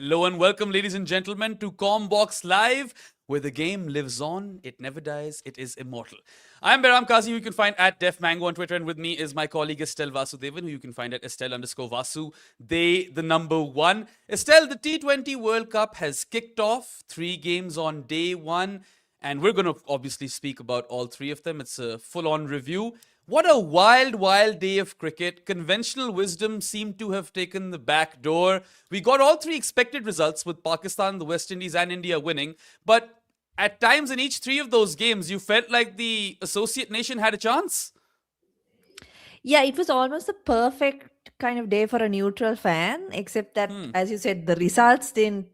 Hello and welcome, ladies and gentlemen, to Commbox Live, where the game lives on, it never dies, it is immortal. I'm Behram Kazi, who you can find at Def Mango on Twitter, and with me is my colleague Estelle Vasudevan, who you can find at Estelle_Vasu. They, the number one. Estelle, the T20 World Cup has kicked off, 3 games on day one, and we're going to obviously speak about all three of them. It's a full on review. What a wild, wild day of cricket. Conventional wisdom seemed to have taken the back door. We got all three expected results with Pakistan, the West Indies, and India winning. But at times in each three of those games, you felt like the associate nation had a chance. Yeah, it was almost the perfect kind of day for a neutral fan, except that, Hmm. as you said, the results didn't,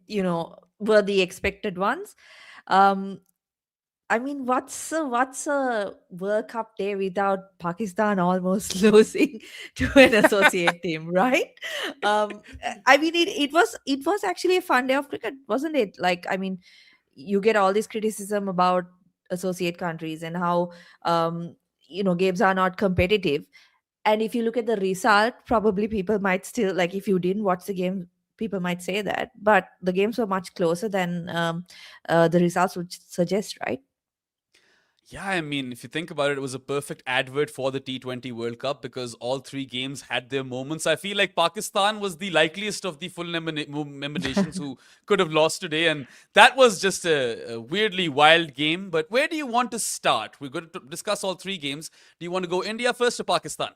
were the expected ones. Um, I mean, what's a World Cup day without Pakistan almost losing to an associate team, right? I mean, it was actually a fun day of cricket, wasn't it? Like, I mean, you get all this criticism about associate countries and how games are not competitive, and if you look at the result, probably people might still, like, if you didn't watch the game, people might say that, but the games were much closer than the results would suggest, right? Yeah, I mean, if you think about it, it was a perfect advert for the T20 World Cup because all 3 games had their moments. I feel like Pakistan was the likeliest of the full member nations who could have lost today, and that was just a weirdly wild game. But where do you want to start? We're going to discuss all 3 games. Do you want to go India first or Pakistan?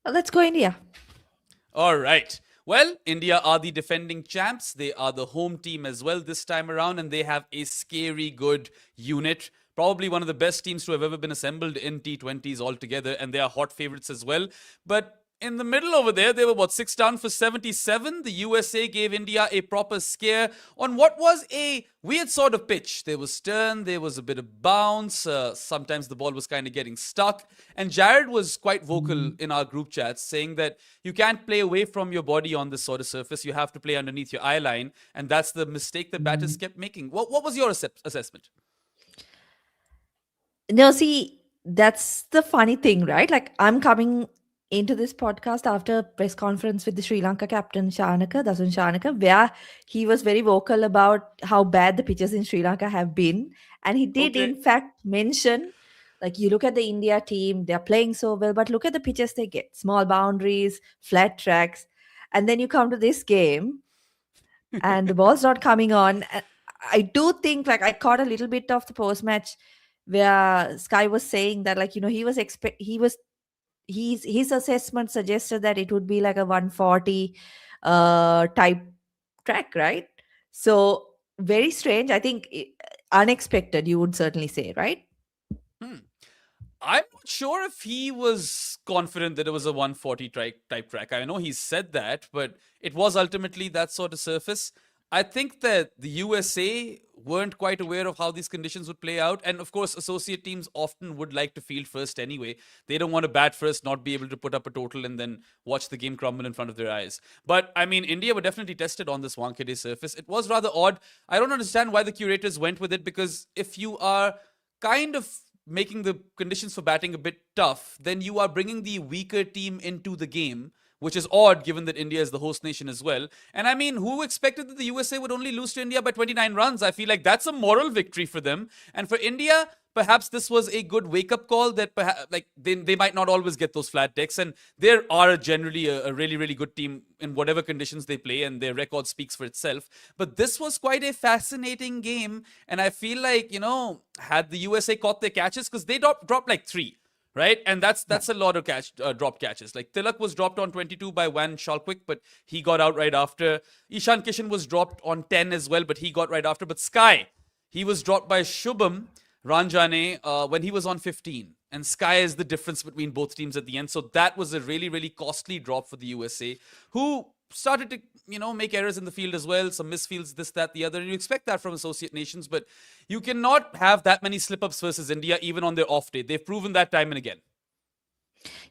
Let's go India. All right. Well, India are the defending champs. They are the home team as well this time around, and they have a scary good unit. Probably one of the best teams to have ever been assembled in T20s altogether, and they are hot favorites as well. But in the middle over there, they were what, 6 down for 77. The USA gave India a proper scare on what was a weird sort of pitch. There was turn, there was a bit of bounce. Sometimes the ball was kind of getting stuck. And Jared was quite vocal in our group chats saying that you can't play away from your body on this sort of surface. You have to play underneath your eye line. And that's the mistake that batters kept making. What was your assessment? No, see, that's the funny thing, right? Like, I'm coming into this podcast after a press conference with the Sri Lanka captain Dasun Shanaka, where he was very vocal about how bad the pitches in Sri Lanka have been. And he did, Okay. in fact, mention, like, you look at the India team, they're playing so well, but look at the pitches they get: small boundaries, flat tracks. And then you come to this game and the ball's not coming on. I do think, like, I caught a little bit of the post match where Sky was saying that, like, his assessment suggested that it would be like a 140 type track, right? So very strange. I think unexpected, you would certainly say, right? Hmm. I'm not sure if he was confident that it was a 140 type track. I know he said that, but it was ultimately that sort of surface. I think that the USA weren't quite aware of how these conditions would play out. And of course, associate teams often would like to field first anyway. They don't want to bat first, not be able to put up a total, and then watch the game crumble in front of their eyes. But I mean, India were definitely tested on this Wankhede surface. It was rather odd. I don't understand why the curators went with it because if you are kind of making the conditions for batting a bit tough, then you are bringing the weaker team into the game, which is odd given that India is the host nation as well. And I mean, who expected that the USA would only lose to India by 29 runs? I feel like that's a moral victory for them. And for India, perhaps this was a good wake up call that perhaps like they might not always get those flat decks. And they are generally a really, really good team in whatever conditions they play, and their record speaks for itself. But this was quite a fascinating game. And I feel like, had the USA caught their catches, because they dropped like three, right? And that's a lot of drop catches. Like Tilak was dropped on 22 by Van Schalkwyk, but he got out right after. Ishan Kishan was dropped on 10 as well, but he got right after. But Sky, he was dropped by Shubham Ranjane when he was on 15. And Sky is the difference between both teams at the end. So that was a really, really costly drop for the USA, who started to, make errors in the field as well, some misfields, this, that, the other. And you expect that from associate nations, but you cannot have that many slip-ups versus India, even on their off day. They've proven that time and again.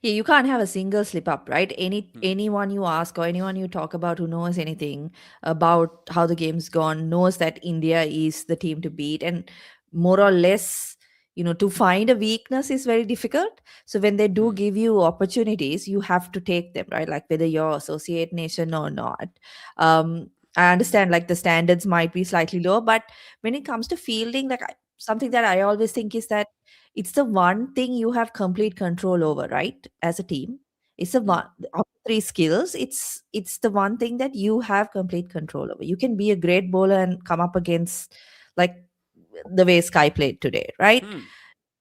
Yeah, you can't have a single slip up, right? Hmm. Anyone you ask or anyone you talk about who knows anything about how the game's gone knows that India is the team to beat, and more or less, to find a weakness is very difficult. So when they do Hmm. give you opportunities, you have to take them, right? Like whether you're associate nation or not. I understand like the standards might be slightly lower, but when it comes to fielding, like something that I always think is that it's the one thing you have complete control over, right? As a team, it's the Hmm. one of three skills. It's the one thing that you have complete control over. You can be a great bowler and come up against like the way Sky played today, right? Hmm.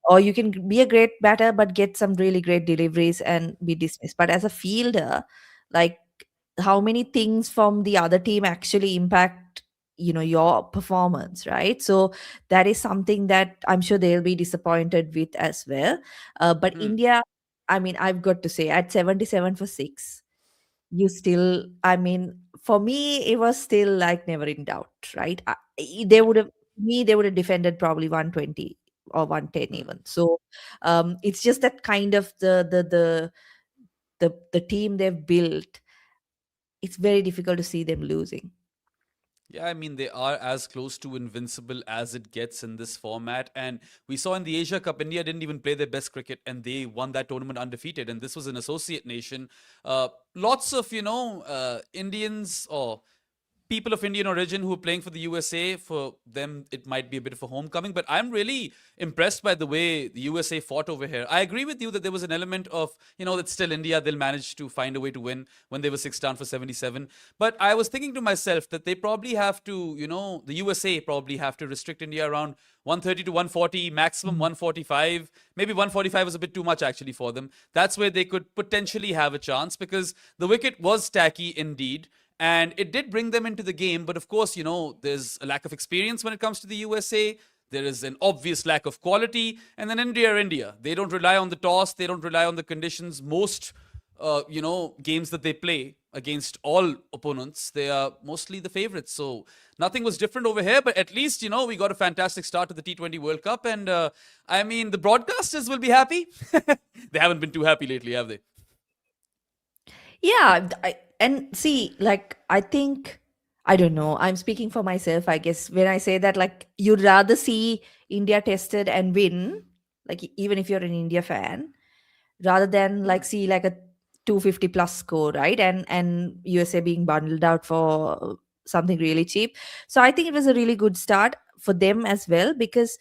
Or you can be a great batter but get some really great deliveries and be dismissed. But as a fielder, like how many things from the other team actually impact your performance, right? So that is something that I'm sure they'll be disappointed with as well. But Hmm. India, I mean, I've got to say at 77 for 6, you still, I mean, for me it was still like never in doubt, right? They Yeah. would have, me they would have defended probably 120 or 110 Hmm. even. So it's just that kind of the team they've built. It's very difficult to see them losing. Yeah, I mean, they are as close to invincible as it gets in this format. And we saw in the Asia Cup, India didn't even play their best cricket and they won that tournament undefeated. And this was an associate nation. Lots of, Indians or people of Indian origin who are playing for the USA, for them, it might be a bit of a homecoming. But I'm really impressed by the way the USA fought over here. I agree with you that there was an element of, that still India, they'll manage to find a way to win when they were six down for 77. But I was thinking to myself that they probably have to, the USA probably have to restrict India around 130 to 140, maximum Mhm. 145. Maybe 145 was a bit too much actually for them. That's where they could potentially have a chance because the wicket was tacky indeed and it did bring them into the game. But of course, there's a lack of experience when it comes to the USA. There is an obvious lack of quality. And then India are India. They don't rely on the toss, they don't rely on the conditions. Most, games that they play against all opponents, they are mostly the favorites. So nothing was different over here. But at least, we got a fantastic start to the T20 World Cup. And I mean, the broadcasters will be happy. They haven't been too happy lately, have they? Yeah, and see, like I think, I don't know. I'm speaking for myself, I guess, when I say that like you'd rather see India tested and win, like even if you're an India fan, rather than Hmm. like see like a 250 plus score, right? And USA being bundled out for something really cheap. So I think it was a really good start for them as well, because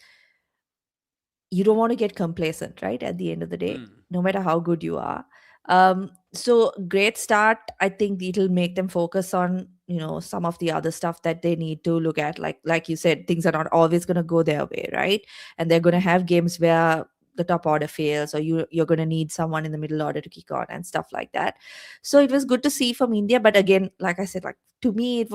you don't want to get complacent, right? At the end of the day, Hmm. no matter how good you are. So great start. I think it'll make them focus on some of the other stuff that they need to look at. Like you said, things are not always going to go their way, right? And they're going to have games where the top order fails, or you're going to need someone in the middle order to kick on and stuff like that. So it was good to see from India, but again, like I said, like to me,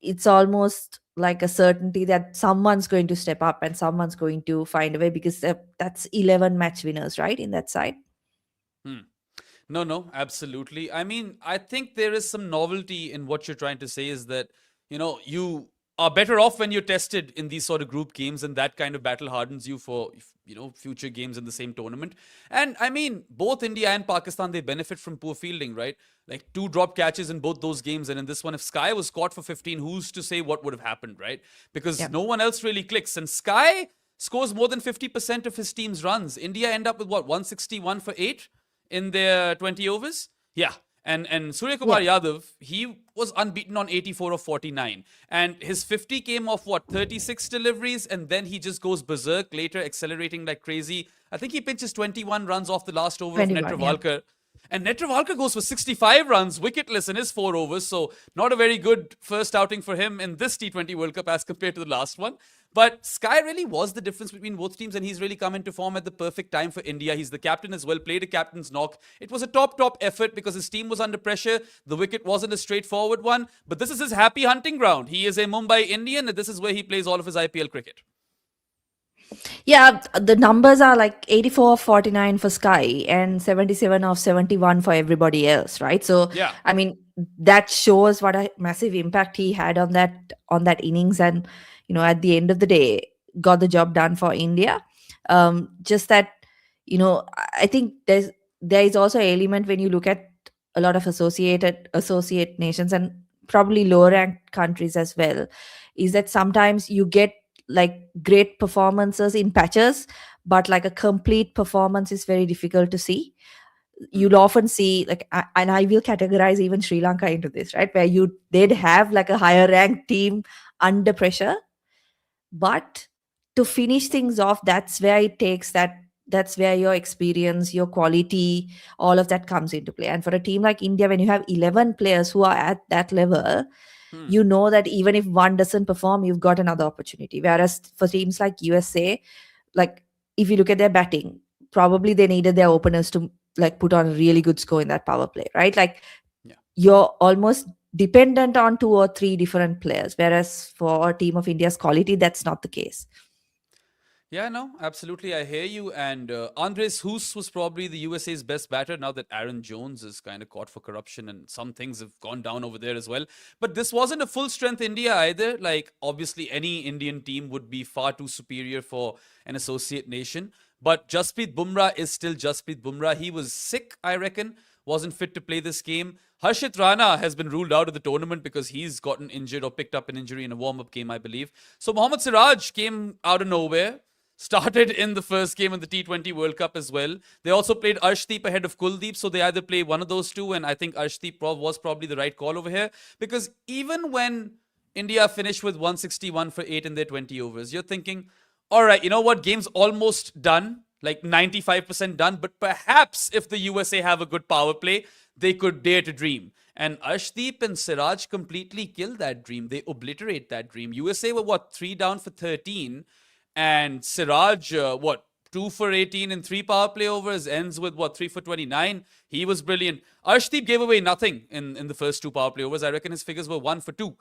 it's almost like a certainty that someone's going to step up and someone's going to find a way, because that's 11 match winners, right, in that side. Hmm. No, no, absolutely. I mean, I think there is some novelty in what you're trying to say is that, you are better off when you're tested in these sort of group games, and that kind of battle hardens you for, future games in the same tournament. And I mean, both India and Pakistan, they benefit from poor fielding, right? Like two drop catches in both those games. And in this one, if Sky was caught for 15, who's to say what would have happened, right? Because Yeah. no one else really clicks. And Sky scores more than 50% of his team's runs. India end up with what, 161 for 8? In their 20 overs. Yeah. And Surya Yeah. Kumar Yadav, he was unbeaten on 84 of 49. And his 50 came off what, 36 deliveries? And then he just goes berserk later, accelerating like crazy. I think he pitches 21 runs off the last over of 21. Yeah. Netravalkar. And Netravalkar goes for 65 runs, wicketless in his 4 overs. So, not a very good first outing for him in this T20 World Cup as compared to the last one. But Sky really was the difference between both teams, and he's really come into form at the perfect time for India. He's the captain as well, played a captain's knock. It was a top effort because his team was under pressure. The wicket wasn't a straightforward one, but this is his happy hunting ground. He is a Mumbai Indian, and this is where he plays all of his IPL cricket. Yeah, the numbers are like 84 of 49 for Sky and 77 of 71 for everybody else, right? So, Yeah. I mean, that shows what a massive impact he had on that innings, and at the end of the day, got the job done for India. Just that, I think there is also an element when you look at a lot of associate nations and probably lower ranked countries as well, is that sometimes you get like great performances in patches, but like a complete performance is very difficult to see. Hmm. You'll often see like and I will categorize even Sri Lanka into this, right, where you did have like a higher ranked team under pressure, but to finish things off, that's where it takes that, that's where your experience, your quality, all of that comes into play. And for a team like India, when you have 11 players who are at that level, Hmm. you know that even if one doesn't perform, you've got another opportunity. Whereas for teams like USA, like if you look at their batting, probably they needed their openers to like put on a really good score in that power play, right? Like Yeah. you're almost dependent on two or three different players, whereas for a team of India's quality, that's not the case. Yeah, no, absolutely. I hear you. And Andres Hoos was probably the USA's best batter now that Aaron Jones is kind of caught for corruption and some things have gone down over there as well. But this wasn't a full strength India either. Like, obviously, any Indian team would be far too superior for an associate nation. But Jasprit Bumrah is still Jasprit Bumrah. He was sick, I reckon, wasn't fit to play this game. Harshit Rana has been ruled out of the tournament because he's gotten injured or picked up an injury in a warm up game, I believe. So Mohammad Siraj came out of nowhere, started in the first game in the T20 World Cup as well. They also played Arshdeep ahead of Kuldeep, so they either play one of those two, and I think Arshdeep was probably the right call over here because even when India finished with 161 for 8 in their 20 overs, you're thinking, all right, you know what? Game's almost done, like 95% done, but perhaps if the USA have a good power play, they could dare to dream. And Arshdeep and Siraj completely kill that dream. They obliterate that dream. USA were what, 3 down for 13, and Siraj, what, 2 for 18 in 3 power play overs, ends with what, 3 for 29. He was brilliant. Arshdeep gave away nothing in the first 2 power play overs. I reckon his figures were 1 for 2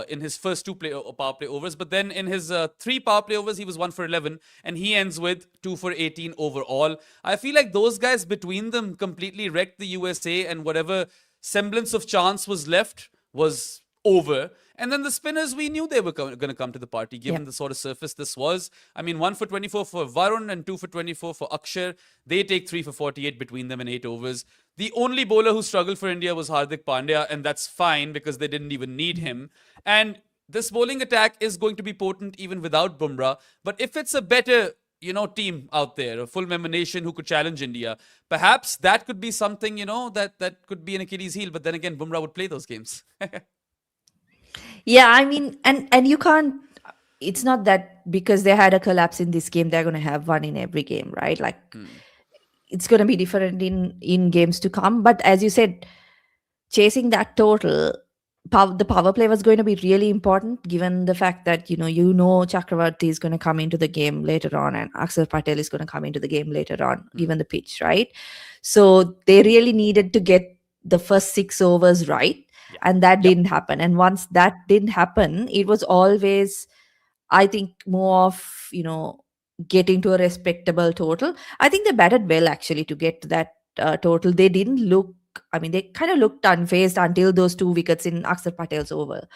in his first power play overs. But then in his 3 power play overs, he was 1 for 11, and he ends with 2 for 18 overall. I feel like those guys between them completely wrecked the USA, and whatever semblance of chance was left was over. And then the spinners, we knew they were going to come to the party Yeah. given the sort of surface this was. I mean, 1 for 24 for Varun and 2 for 24 for Akshar. They take 3 for 48 between them in 8 overs. The only bowler who struggled for India was Hardik Pandya, and that's fine because they didn't even need him. And this bowling attack is going to be potent even without Bumrah. But if it's a better team out there, a full member nation who could challenge India, perhaps that could be something, that could be an Achilles heel. But then again, Bumrah would play those games. Yeah, I mean, and you can't. It's not that because they had a collapse in this game, they're going to have one in every game, right? Like Hmm. it's going to be different in games to come. But as you said, chasing that total, the power play was going to be really important, given the fact that Chakravarti is going to come into the game later on, and Akshar Patel is going to come into the game later on, Hmm. given the pitch, right? So they really needed to get the first 6 overs right, Yeah. and that Yep. didn't happen. And once that didn't happen, it was always, I think, more of getting to a respectable total. I think they batted well actually to get to that total. They didn't look. I mean, they kind of looked unfazed until those 2 wickets in Akshar Patel's over.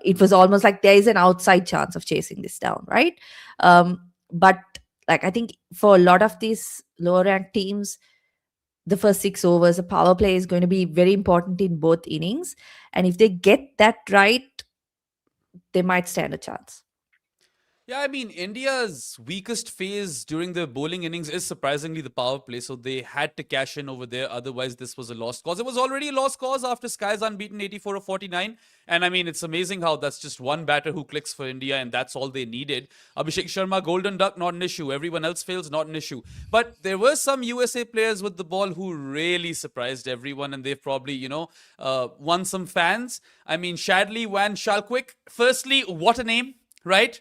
It was almost like there is an outside chance of chasing this down, right? But like I think for a lot of these lower ranked teams, the first 6 overs, the power play is going to be very important in both innings. And if they get that right, they might stand a chance. Yeah, I mean, India's weakest phase during the bowling innings is surprisingly the power play, so they had to cash in over there. Otherwise, this was a lost cause. It was already a lost cause after Sky's unbeaten 84 of 49. And I mean, it's amazing how that's just one batter who clicks for India, and that's all they needed. Abhishek Sharma, Golden Duck, not an issue. Everyone else fails, not an issue. But there were some USA players with the ball who really surprised everyone, and they've probably, won some fans. I mean, Shadley Van Schalkwyk, firstly, what a name, right?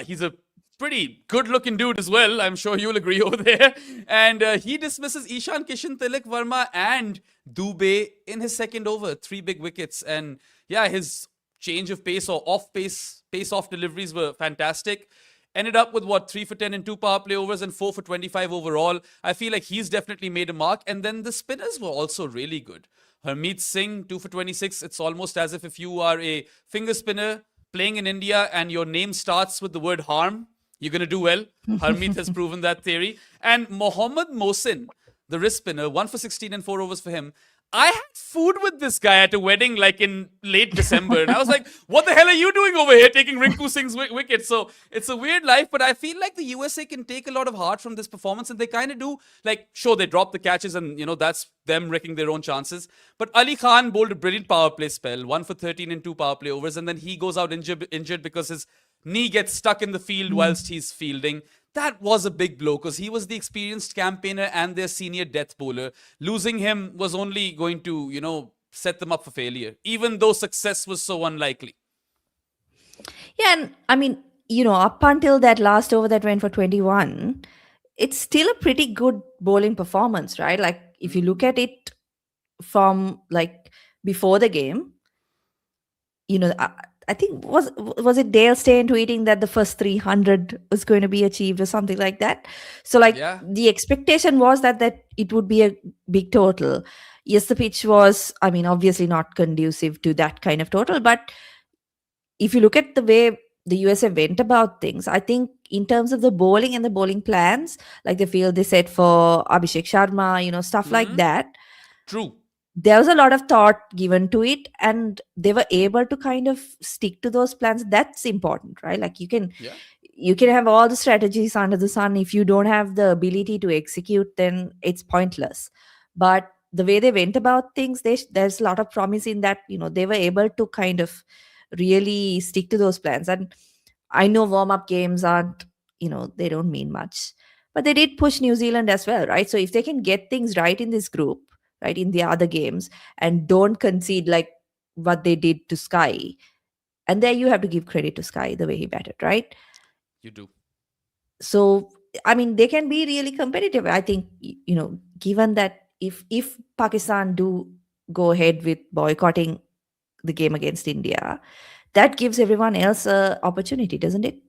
He's a pretty good looking dude as well. I'm sure you'll agree over there. And he dismisses Ishan Kishan, Tilak Verma, and Dubey in his second over. 3 big wickets. And yeah, his change of pace or off pace off deliveries were fantastic. Ended up with what, 3 for 10 in 2 power play overs and 4 for 25 overall. I feel like he's definitely made a mark. And then the spinners were also really good. Harmeet Singh, 2 for 26. It's almost as if you are a finger spinner playing in India and your name starts with the word harm, you're going to do well. Harmeet has proven that theory. And Mohammad Mohsin, the wrist spinner, 1 for 16 and 4 overs for him. I had food with this guy at a wedding like in late December, and I was like, "What the hell are you doing over here taking Rinku Singh's wicket?" So it's a weird life, but I feel like the USA can take a lot of heart from this performance, and they kind of do. Like, sure, they drop the catches, and that's them wrecking their own chances. But Ali Khan bowled a brilliant power play spell, 1 for 13 in 2 power play overs, and then he goes out injured because his knee gets stuck in the field whilst he's fielding. That was a big blow because he was the experienced campaigner and their senior death bowler. Losing him was only going to, set them up for failure, even though success was so unlikely. Yeah, and I mean, up until that last over that went for 21, it's still a pretty good bowling performance, right? Like, if you look at it from like before the game, I think was it Dale Steyn tweeting that the first 300 was going to be achieved or something like that. So like Yeah. the expectation was that it would be a big total. Yes, the pitch was, I mean, obviously not conducive to that kind of total, but if you look at the way the USA went about things, I think in terms of the bowling and the bowling plans, like the field they set for Abhishek Sharma, stuff like Hmm. that, True. there was a lot of thought given to it, and they were able to kind of stick to those plans. That's important, right? Like Yeah. you can have all the strategies under the sun. If you don't have the ability to execute, then it's pointless. But the way they went about things, there's a lot of promise in that. They were able to kind of really stick to those plans. And I know warm-up games aren't, they don't mean much, but they did push New Zealand as well, right? So if they can get things right in this group, right, in the other games, and don't concede like what they did to Sky, and there you have to give credit to Sky the way he batted, right? You do. So I mean, they can be really competitive. I think given that if Pakistan do go ahead with boycotting the game against India, that gives everyone else a opportunity, doesn't it?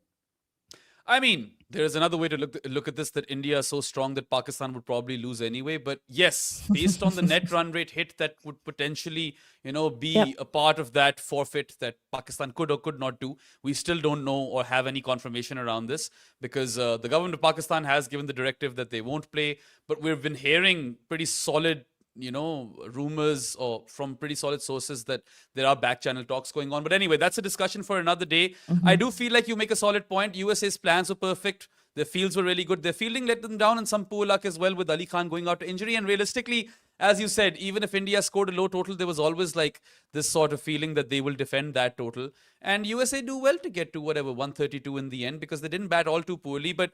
I mean, there's another way to look at this, that India is so strong that Pakistan would probably lose anyway. But yes, based on the net run rate hit that would potentially, Yep. be a part of that forfeit that Pakistan could or could not do, we still don't know or have any confirmation around this because the government of Pakistan has given the directive that they won't play. But we've been hearing pretty solid rumors or from pretty solid sources that there are back channel talks going on. But anyway, that's a discussion for another day. I Mhm. do feel like you make a solid point. USA's plans were perfect. Their fields were really good. Their fielding let them down, and some poor luck as well with Ali Khan going out to injury. And realistically, as you said, even if India scored a low total, there was always like this sort of feeling that they will defend that total. And USA do well to get to whatever 132 in the end because they didn't bat all too poorly. But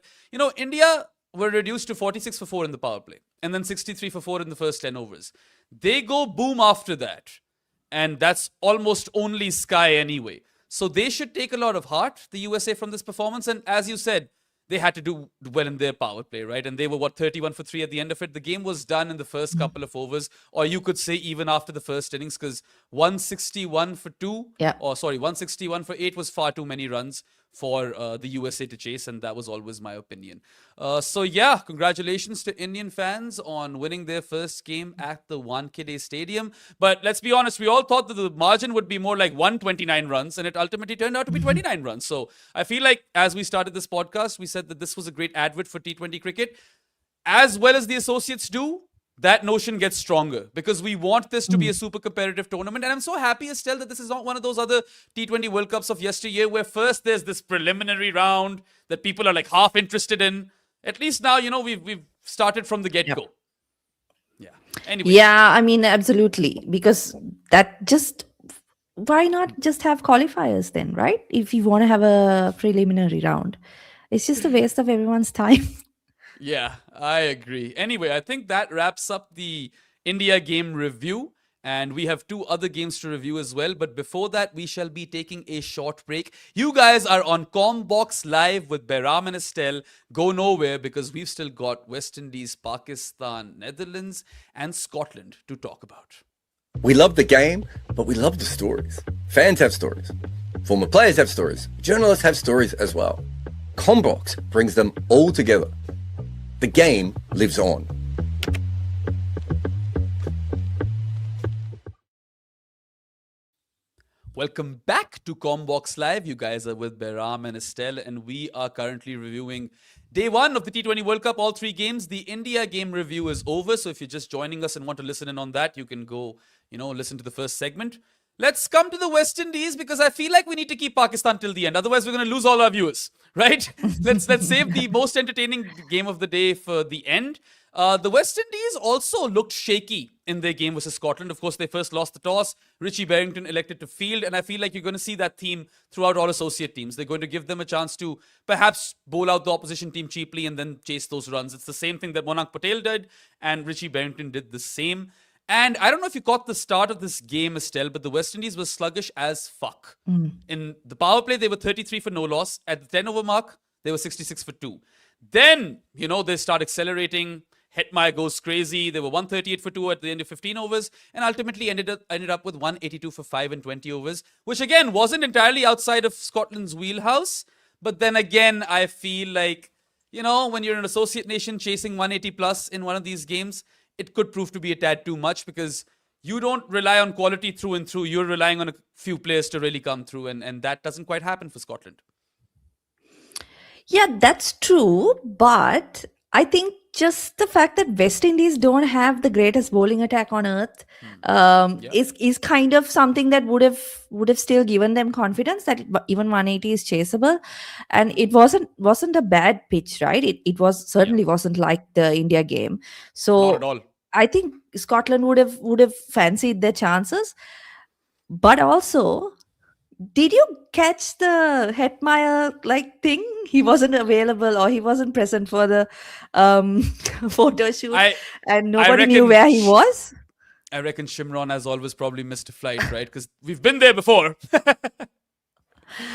India were reduced to 46 for 4 in the power play and then 63 for 4 in the first 10 overs. They go boom after that. And that's almost only Sky anyway. So they should take a lot of heart, the USA, from this performance. And as you said, they had to do well in their power play, right? And they were, 31 for 3 at the end of it. The game was done in the first Mhm. couple of overs, or you could say even after the first innings, because 161 for 2, Yeah. or sorry, 161 for 8 was far too many runs for the USA to chase, and that was always my opinion. So yeah, congratulations to Indian fans on winning their first game at the Wankhede Stadium. But let's be honest, we all thought that the margin would be more like 129 runs, and it ultimately turned out to be 29 runs. So I feel like as we started this podcast, we said that this was a great advert for T20 cricket. As well as the associates do, that notion gets stronger because we want this to be a Mm. super competitive tournament. And I'm so happy, Estelle, that this is not one of those other T20 World Cups of yesteryear where first there's this preliminary round that people are like half interested in. At least now, we've started from the get Yep. go. Yeah. Anyways, Yeah, I mean, absolutely. Because that just, why not just have qualifiers then, right? If you want to have a preliminary round, it's just a waste of everyone's time. yeah, I agree. Anyway, I think that wraps up the India game review. And we have two other games to review as well. But before that, we shall be taking a short break. You guys are on Commbox Live with Behram and Estelle. Go nowhere because we've still got West Indies, Pakistan, Netherlands, and Scotland to talk about. We love the game, but we love the stories. Fans have stories. Former players have stories. Journalists have stories as well. Commbox brings them all together. The game lives on. Welcome back to Commbox Live. You guys are with Behram and Estelle, and we are currently reviewing day one of the T20 World Cup, all three games. The India game review is over, so if you're just joining us and want to listen in on that, you can go, listen to the first segment. Let's come to the West Indies because I feel like we need to keep Pakistan till the end. Otherwise, we're going to lose all our viewers, right? Let's save the most entertaining game of the day for the end. The West Indies also looked shaky in their game versus Scotland. Of course, they first lost the toss. Richie Barrington elected to field, and I feel like you're going to see that theme throughout all associate teams. They're going to give them a chance to perhaps bowl out the opposition team cheaply and then chase those runs. It's the same thing that Monank Patel did, and Richie Barrington did the same. And I don't know if you caught the start of this game, Estelle, but the West Indies was sluggish as fuck. In the power play, they were 33 for no loss. At the 10 over mark, they were 66 for 2. Then, they start accelerating. Hetmeyer goes crazy. They were 138 for 2 at the end of 15 overs and ultimately ended up with 182 for 5 in 20 overs, which again wasn't entirely outside of Scotland's wheelhouse. But then again, I feel like, when you're an associate nation chasing 180 plus in one of these games, it could prove to be a tad too much because you don't rely on quality through and through. You're relying on a few players to really come through, and that doesn't quite happen for Scotland. Yeah, that's true. But I think just the fact that West Indies don't have the greatest bowling attack on earth is kind of something that would have still given them confidence that even 180 is chaseable, and it wasn't a bad pitch, right? It was certainly wasn't like the India game. So Not at all. I think Scotland would have fancied their chances, but also. Did you catch the Hetmeyer thing? He wasn't available or he wasn't present for the photo shoot, and nobody knew where he was. I reckon Shimron, as always, probably missed a flight, right? Because we've been there before.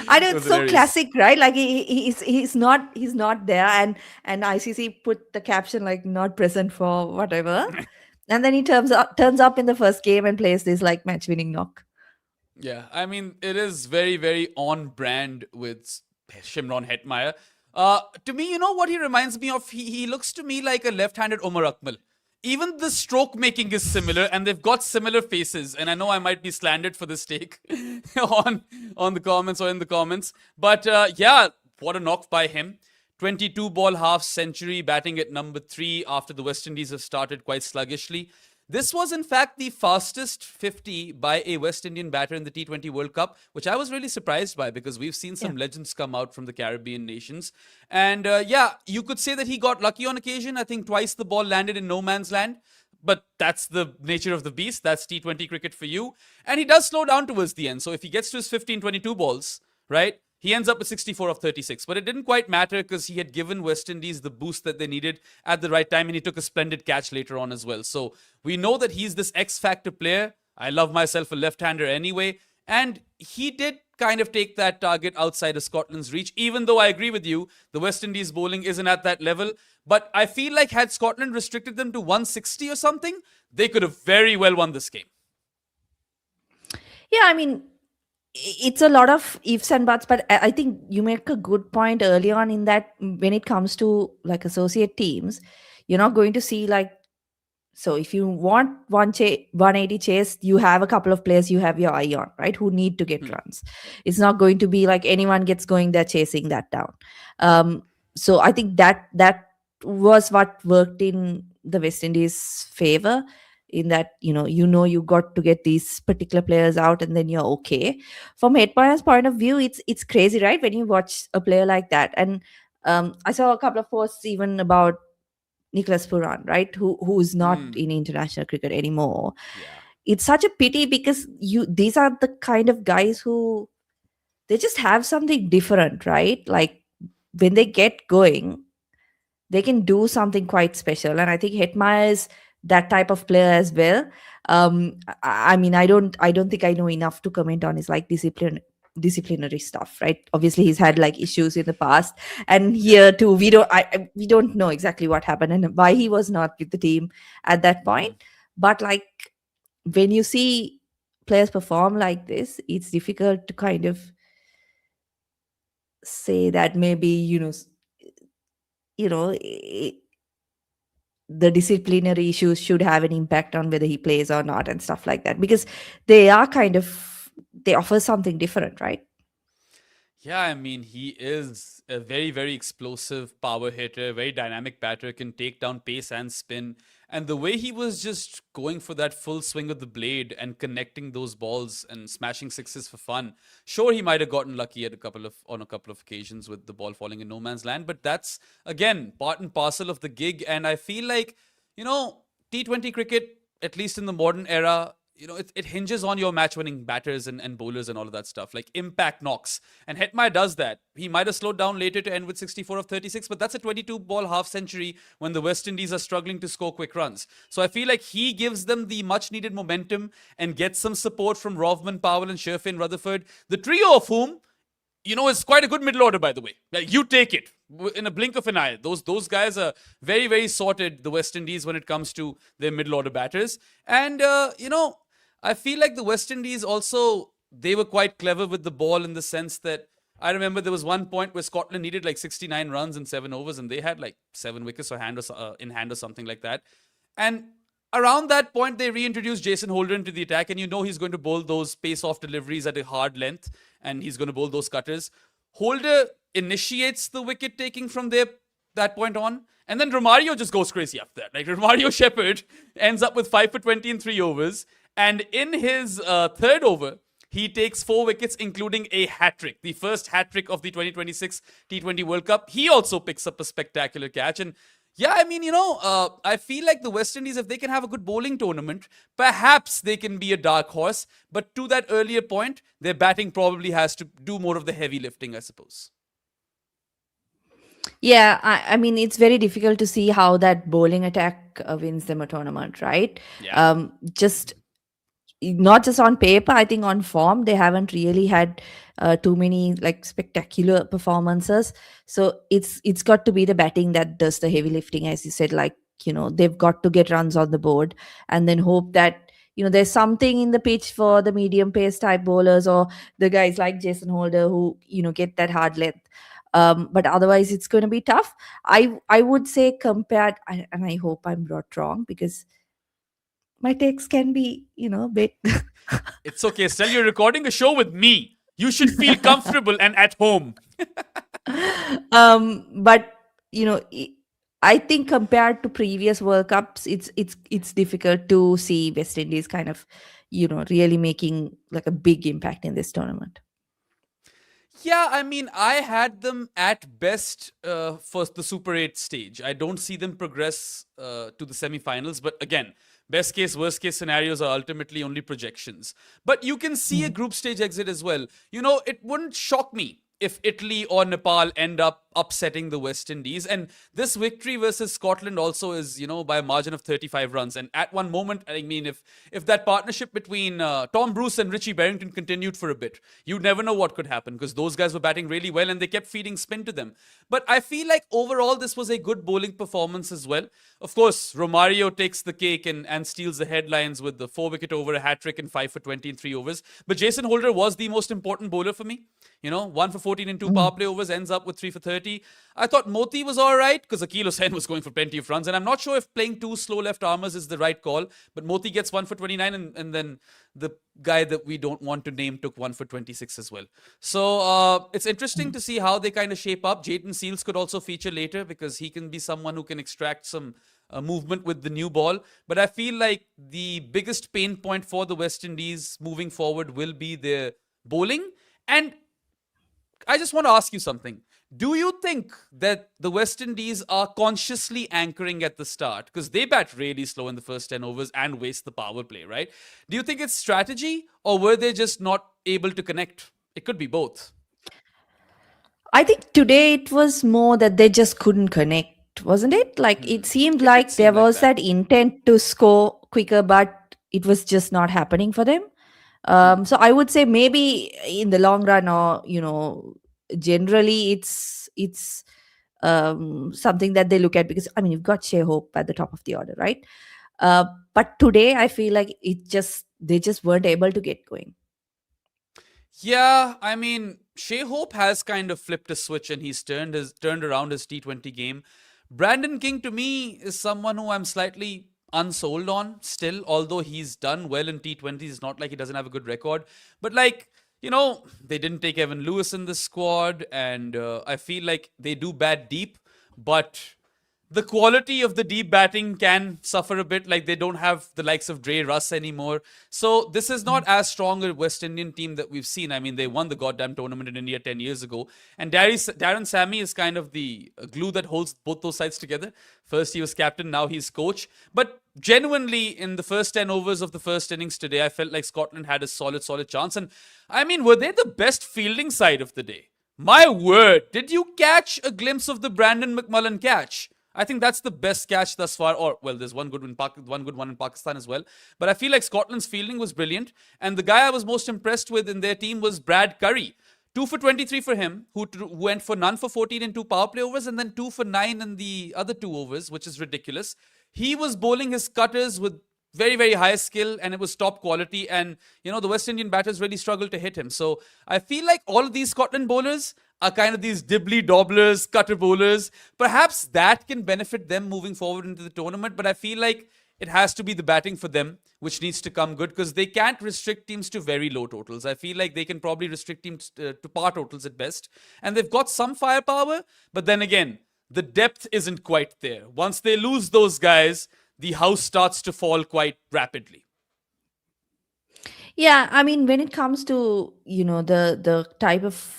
I know it's so classic, right? Like he's not there, and ICC put the caption like not present for whatever, and then he turns up in the first game and plays this like match winning knock. Yeah, I mean, it is very, very on brand with Shimron Hetmeyer. To me, you know what he reminds me of? He looks to me like a left-handed Omar Akmal. Even the stroke making is similar, and they've got similar faces. And I know I might be slandered for this take on the comments or in the comments. But yeah, what a knock by him. 22 ball half century, batting at number 3 after the West Indies have started quite sluggishly. This was, in fact, the fastest 50 by a West Indian batter in the T20 World Cup, which I was really surprised by because we've seen some legends come out from the Caribbean nations. And yeah, you could say that he got lucky on occasion. I think twice the ball landed in no man's land. But that's the nature of the beast. That's T20 cricket for you. And he does slow down towards the end. So if he gets to his 15-22 balls, right, he ends up with 64 of 36. But it didn't quite matter because he had given West Indies the boost that they needed at the right time. And he took a splendid catch later on as well. So we know that he's this X-factor player. I love myself a left-hander anyway. And he did kind of take that target outside of Scotland's reach, even though I agree with you, the West Indies bowling isn't at that level. But I feel like had Scotland restricted them to 160 or something, they could have very well won this game. Yeah, I mean, it's a lot of ifs and buts, but I think you make a good point early on in that when it comes to like associate teams, you're not going to see like, so if you want 180 chase, you have a couple of players you have your eye on, right, who need to get runs. It's not going to be like anyone gets going there chasing that down. So I think that was what worked in the West Indies' favor, in that you got to get these particular players out and then you're okay. From Hetmeyer's point of view, it's crazy, right, when you watch a player like that. And I saw a couple of posts even about Nicholas Pooran, right, who's not in international cricket anymore. It's such a pity because these are the kind of guys who they just have something different, right? Like when they get going, they can do something quite special. And I think Hetmeyer is that type of player as well. I mean, I don't think I know enough to comment on his like disciplinary stuff, right? Obviously he's had like issues in the past, and here too we don't know exactly what happened and why he was not with the team at that point. But like when you see players perform like this, it's difficult to kind of say that maybe the disciplinary issues should have an impact on whether he plays or not and stuff like that, because they are kind of they offer something different, right? Yeah, I mean, he is a very, very explosive power hitter, very dynamic batter, can take down pace and spin. And the way he was just going for that full swing of the blade and connecting those balls and smashing sixes for fun. Sure, he might have gotten lucky at on a couple of occasions with the ball falling in no man's land, but that's again part and parcel of the gig. And I feel like, you know, T20 cricket, at least in the modern era, it hinges on your match winning batters and bowlers and all of that stuff. Like impact knocks. And Hetmyer does that. He might have slowed down later to end with 64 of 36, but that's a 22 ball half century when the West Indies are struggling to score quick runs. So I feel like he gives them the much needed momentum and gets some support from Rovman, Powell, and Sherfin Rutherford, the trio of whom it's quite a good middle order, by the way. Like, you take it in a blink of an eye. Those guys are very, very sorted, the West Indies, when it comes to their middle order batters. And, I feel like the West Indies also, they were quite clever with the ball in the sense that I remember there was one point where Scotland needed like 69 runs in 7 overs and they had like 7 wickets in hand or something like that. And around that point, they reintroduced Jason Holder into the attack, and he's going to bowl those pace-off deliveries at a hard length, and he's going to bowl those cutters. Holder initiates the wicket taking from that point on, and then Romario just goes crazy after that. Like, Romario Shepherd ends up with 5 for 20 in 3 overs, and in his third over, he takes 4 wickets, including a hat-trick, the first hat-trick of the 2026 T20 World Cup. He also picks up a spectacular catch, and yeah, I mean, I feel like the West Indies, if they can have a good bowling tournament, perhaps they can be a dark horse. But to that earlier point, their batting probably has to do more of the heavy lifting, I suppose. Yeah, I mean, it's very difficult to see how that bowling attack wins them a tournament, right? Yeah. Just not just on paper, I think on form, they haven't really had too many like spectacular performances. So it's got to be the batting that does the heavy lifting, as you said. Like, they've got to get runs on the board and then hope that there's something in the pitch for the medium pace type bowlers or the guys like Jason Holder who get that hard length. But otherwise, it's going to be tough. I would say compared, and I hope I'm not wrong because my takes can be, bit. It's okay, Estelle. You're recording a show with me. You should feel comfortable and at home. But I think compared to previous World Cups, it's difficult to see West Indies kind of, really making like a big impact in this tournament. Yeah, I mean, I had them at best for the Super 8 stage. I don't see them progress to the semi-finals. But again, best case, worst case scenarios are ultimately only projections. But you can see a group stage exit as well. It wouldn't shock me if Italy or Nepal end up upsetting the West Indies. And this victory versus Scotland also is, by a margin of 35 runs. And at one moment, I mean, if that partnership between Tom Bruce and Richie Barrington continued for a bit, you never know what could happen because those guys were batting really well and they kept feeding spin to them. But I feel like overall, this was a good bowling performance as well. Of course, Romario takes the cake and steals the headlines with the 4-wicket over, a hat-trick and 5 for 20 in 3 overs. But Jason Holder was the most important bowler for me. 1 for 14 in 2 power play overs, ends up with 3 for 30. I thought Moti was all right because Akil Hussain was going for plenty of runs. And I'm not sure if playing 2 slow left armers is the right call. But Moti gets 1 for 29 and then the guy that we don't want to name took 1 for 26 as well. So it's interesting to see how they kind of shape up. Jayden Seals could also feature later because he can be someone who can extract some movement with the new ball. But I feel like the biggest pain point for the West Indies moving forward will be their bowling. And I just want to ask you something. Do you think that the West Indies are consciously anchoring at the start? Because they bat really slow in the first 10 overs and waste the power play, right? Do you think it's strategy or were they just not able to connect? It could be both. I think today it was more that they just couldn't connect, wasn't it? Like it seemed like there was that intent to score quicker, but it was just not happening for them. So I would say maybe in the long run, or generally, it's something that they look at because I mean you've got Shea Hope at the top of the order, right? But today I feel like they just weren't able to get going. Yeah, I mean, Shea Hope has kind of flipped a switch and he's turned around his T20 game. Brandon King to me is someone who I'm slightly unsold on still, although he's done well in T20s. It's not like he doesn't have a good record. But like, they didn't take Evan Lewis in the squad, and I feel like they do bat deep, but the quality of the deep batting can suffer a bit. Like they don't have the likes of Dre Russ anymore. So this is not as strong a West Indian team that we've seen. I mean, they won the goddamn tournament in India 10 years ago. And Darren Sammy is kind of the glue that holds both those sides together. First he was captain, now he's coach. But genuinely, in the first 10 overs of the first innings today, I felt like Scotland had a solid chance. And I mean, were they the best fielding side of the day? My word, did you catch a glimpse of the Brandon McMullen catch? I think that's the best catch thus far. Or well, there's one good one in Pakistan as well. But I feel like Scotland's fielding was brilliant, and the guy I was most impressed with in their team was Brad Curry. 2 for 23 for him, who went for none for 14 in two power play overs, and then 2 for 9 in the other two overs, which is ridiculous. He was bowling his cutters with very high skill, and it was top quality, and the West Indian batters really struggled to hit him. So I feel like all of these Scotland bowlers are kind of these dibbly dobblers, cutter bowlers. Perhaps that can benefit them moving forward into the tournament, but I feel like it has to be the batting for them which needs to come good, because they can't restrict teams to very low totals. I feel like they can probably restrict teams to par totals at best, and they've got some firepower, but then again, the depth isn't quite there. Once they lose those guys, the house starts to fall quite rapidly. Yeah, I mean, when it comes to the type of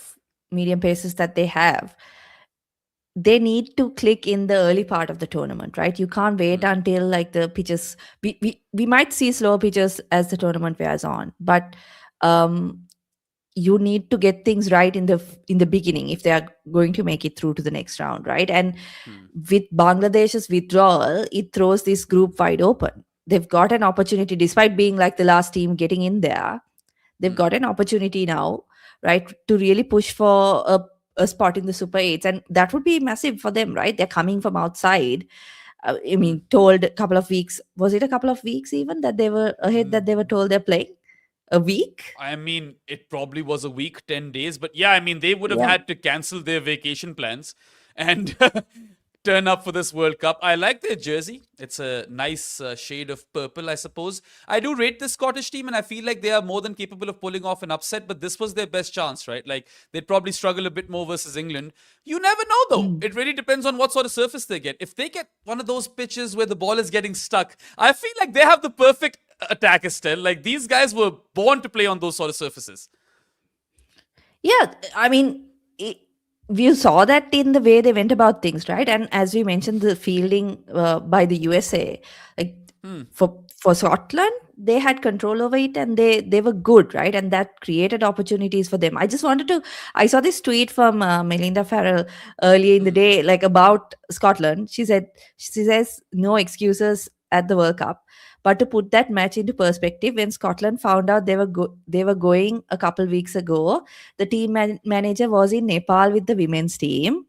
medium paces that they have, they need to click in the early part of the tournament, right? You can't wait until like the pitches. We might see slower pitches as the tournament wears on, but you need to get things right in the beginning if they are going to make it through to the next round, right? And with Bangladesh's withdrawal, it throws this group wide open. They've got an opportunity, despite being like the last team getting in there. They've got an opportunity now, right, to really push for a spot in the Super 8s, and that would be massive for them, right? They're coming from outside. I mean, told a couple of weeks, was it a couple of weeks even that they were ahead, that they were told they're playing? A week? I mean, it probably was a week, 10 days. But yeah, I mean, they would have had to cancel their vacation plans and turn up for this World Cup. I like their jersey. It's a nice shade of purple, I suppose. I do rate this Scottish team, and I feel like they are more than capable of pulling off an upset, but this was their best chance, right? Like, they'd probably struggle a bit more versus England. You never know, though. It really depends on what sort of surface they get. If they get one of those pitches where the ball is getting stuck, I feel like they have the perfect attack, Estelle. Like, these guys were born to play on those sort of surfaces. Yeah, I mean, we saw that in the way they went about things, right? And as we mentioned, the fielding by the USA, like for Scotland, they had control over it, and they were good, right? And that created opportunities for them. I saw this tweet from Melinda Farrell earlier in the day, like about Scotland. She says no excuses at the World Cup. But to put that match into perspective, when Scotland found out they were going a couple weeks ago, the team manager was in Nepal with the women's team.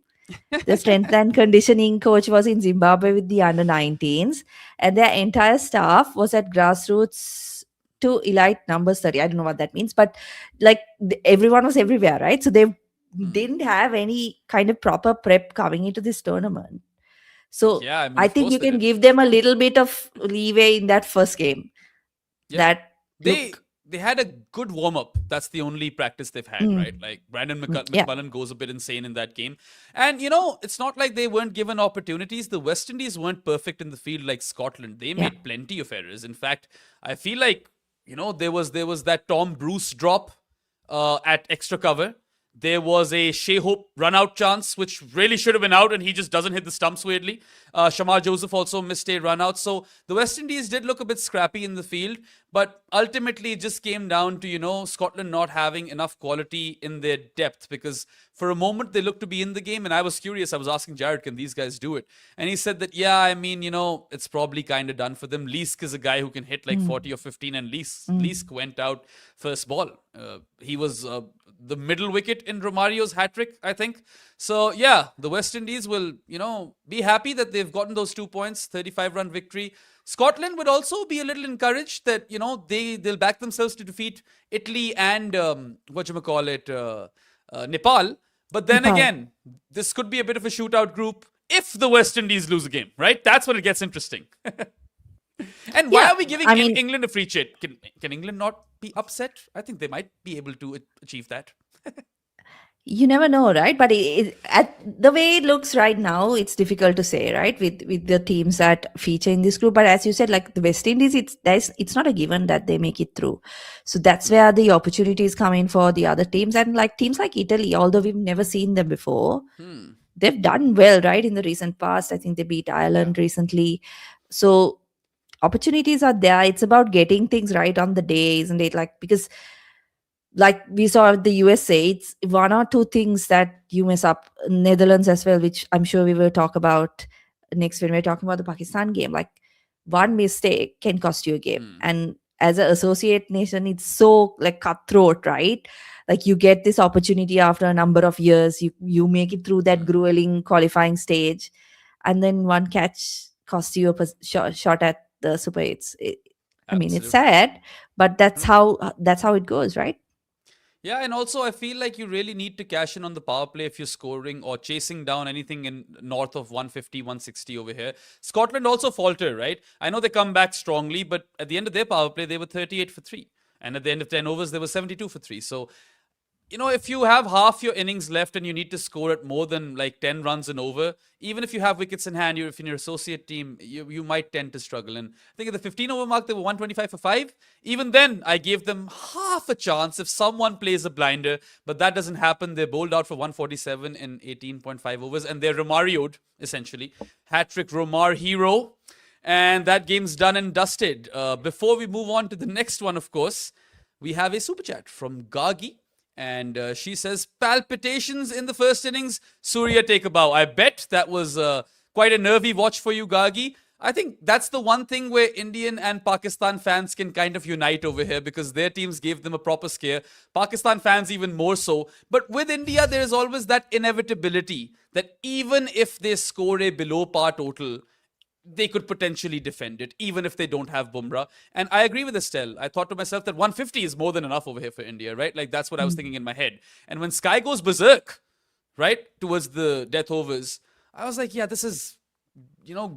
The strength and conditioning coach was in Zimbabwe with the under-19s, and their entire staff was at grassroots to elite numbers 30. I don't know what that means, but like everyone was everywhere, right? So they didn't have any kind of proper prep coming into this tournament. So yeah, I mean, I think you can give them a little bit of leeway in that first game. Yeah. They had a good warm-up. That's the only practice they've had, right? Like, Brandon McMullen goes a bit insane in that game. And, it's not like they weren't given opportunities. The West Indies weren't perfect in the field like Scotland. They made plenty of errors. In fact, I feel like, there was that Tom Bruce drop at extra cover. There was a Shea Hope run-out chance, which really should have been out, and he just doesn't hit the stumps weirdly. Shamar Joseph also missed a run-out. So the West Indies did look a bit scrappy in the field, but ultimately it just came down to, Scotland not having enough quality in their depth, because for a moment they looked to be in the game, and I was curious. I was asking Jared, can these guys do it? And he said that, yeah, I mean, it's probably kind of done for them. Leask is a guy who can hit like 40 or 15, and Leask went out first ball. He was the middle wicket in Romario's hat-trick, I think. So, yeah, the West Indies will, be happy that they've gotten those 2 points, 35-run victory. Scotland would also be a little encouraged that, they'll back themselves to defeat Italy and, Nepal. But then again, this could be a bit of a shootout group if the West Indies lose a game, right? That's when it gets interesting. And why are we giving England a free cheat? Can England not be upset. I think they might be able to achieve that. You never know, right? But at the way it looks right now, it's difficult to say, right? With the teams that feature in this group. But as you said, like the West Indies, it's not a given that they make it through. So that's where the opportunities come in for the other teams. And like teams like Italy, although we've never seen them before, they've done well, right? In the recent past, I think they beat Ireland recently. So opportunities are there. It's about getting things right on the day, isn't it? Like, because like we saw at the USA, it's one or two things that you mess up. Netherlands as well, which I'm sure we will talk about next when we're talking about the Pakistan game. Like one mistake can cost you a game. And as an associate nation, it's so like cutthroat, right? Like you get this opportunity after a number of years, you make it through that grueling qualifying stage, and then one catch costs you a shot at the Super 8s. I mean, it's Absolutely. sad, but that's how it goes, right? Yeah, and also I feel like you really need to cash in on the power play if you're scoring or chasing down anything in north of 150, 160 over here. Scotland also falter, right? I know they come back strongly, but at the end of their power play, they were 38 for 3. And at the end of 10 overs, they were 72 for 3. So, if you have half your innings left and you need to score at more than like 10 runs and over, even if you have wickets in hand, if in your associate team, you might tend to struggle. And I think at the 15 over mark, they were 125 for 5. Even then, I gave them half a chance if someone plays a blinder, but that doesn't happen. They're bowled out for 147 in 18.5 overs, and they're Romario'd, essentially. Hat-trick Romar hero. And that game's done and dusted. Before we move on to the next one, of course, we have a super chat from Gagi. And she says, palpitations in the first innings, Surya take a bow. I bet that was quite a nervy watch for you, Gagi. I think that's the one thing where Indian and Pakistan fans can kind of unite over here because their teams gave them a proper scare. Pakistan fans even more so. But with India, there is always that inevitability that even if they score a below par total, they could potentially defend it, even if they don't have Bumrah. And I agree with Estelle. I thought to myself that 150 is more than enough over here for India, right? Like, that's what I was thinking in my head. And when Sky goes berserk, right, towards the death overs, I was like, yeah, this is,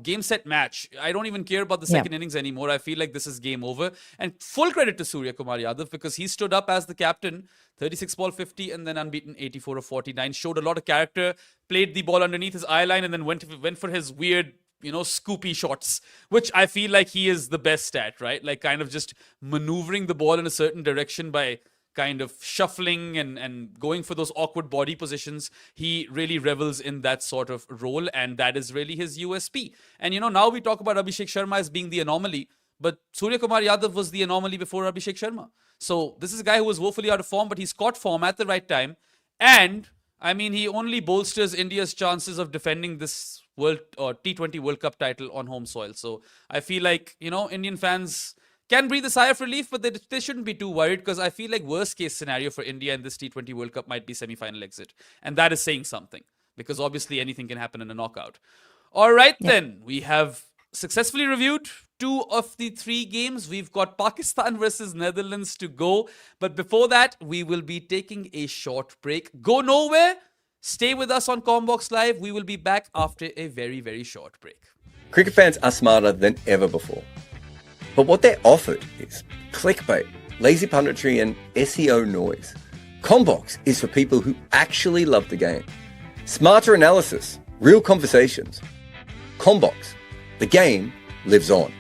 game, set, match. I don't even care about the second innings anymore. I feel like this is game over. And full credit to Surya Kumar Yadav because he stood up as the captain, 36 ball 50 and then unbeaten 84 of 49. Showed a lot of character, played the ball underneath his eye line and then went for his weird scoopy shots, which I feel like he is the best at, right? Like kind of just maneuvering the ball in a certain direction by kind of shuffling and going for those awkward body positions. He really revels in that sort of role, and that is really his USP. And now we talk about Abhishek Sharma as being the anomaly, but Surya Kumar Yadav was the anomaly before Abhishek Sharma. So this is a guy who was woefully out of form, but he's caught form at the right time. And I mean, he only bolsters India's chances of defending this World or T20 World Cup title on home soil. So I feel like, Indian fans can breathe a sigh of relief, but they shouldn't be too worried because I feel like worst case scenario for India in this T20 World Cup might be semi-final exit. And that is saying something because obviously anything can happen in a knockout. All right, then we have successfully reviewed 2 of the 3 games. We've got Pakistan versus Netherlands to go. But before that, we will be taking a short break. Go nowhere. Stay with us on Commbox Live. We will be back after a very, very short break. Cricket fans are smarter than ever before. But what they're offered is clickbait, lazy punditry, and SEO noise. Commbox is for people who actually love the game. Smarter analysis, real conversations. Commbox, the game lives on.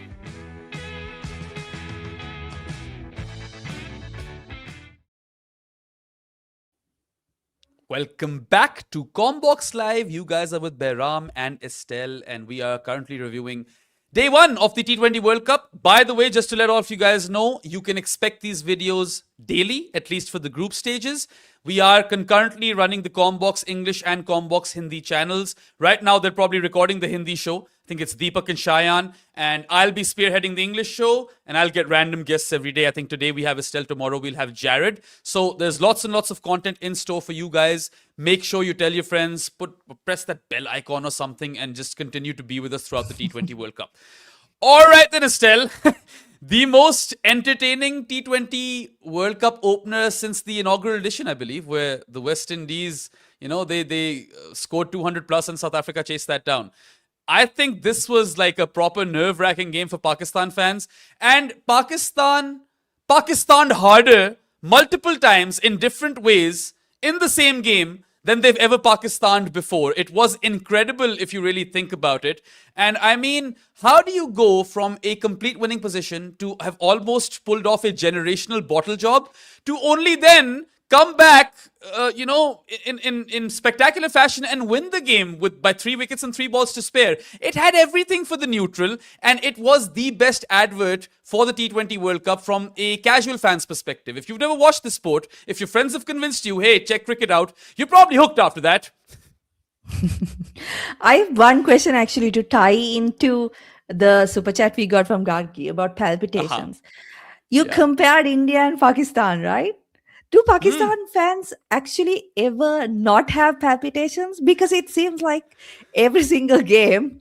Welcome back to Commbox Live. You guys are with Behram and Estelle, and we are currently reviewing Day 1 of the T20 World Cup. By the way, just to let all of you guys know, you can expect these videos daily, at least for the group stages. We are concurrently running the Commbox English and Commbox Hindi channels. Right now, they're probably recording the Hindi show. I think it's Deepak and Shayan, and I'll be spearheading the English show, and I'll get random guests every day. I think today we have Estelle, tomorrow we'll have Jared. So there's lots and lots of content in store for you guys. Make sure you tell your friends, press that bell icon or something, and just continue to be with us throughout the T20 World Cup. All right then, Estelle. The most entertaining T20 World Cup opener since the inaugural edition, I believe, where the West Indies, they scored 200 plus and South Africa chased that down. I think this was like a proper nerve-wracking game for Pakistan fans. And Pakistan Pakistan harder multiple times in different ways in the same game than they've ever Pakistaned before. It was incredible if you really think about it. And I mean, how do you go from a complete winning position to have almost pulled off a generational bottle job to only then come back, in spectacular fashion and win the game with by 3 wickets and 3 balls to spare? It had everything for the neutral, and it was the best advert for the T20 World Cup from a casual fan's perspective. If you've never watched the sport, if your friends have convinced you, hey, check cricket out, you're probably hooked after that. I have one question actually to tie into the super chat we got from Gargi about palpitations. You compared India and Pakistan, right? Do Pakistan fans actually ever not have palpitations? Because it seems like every single game,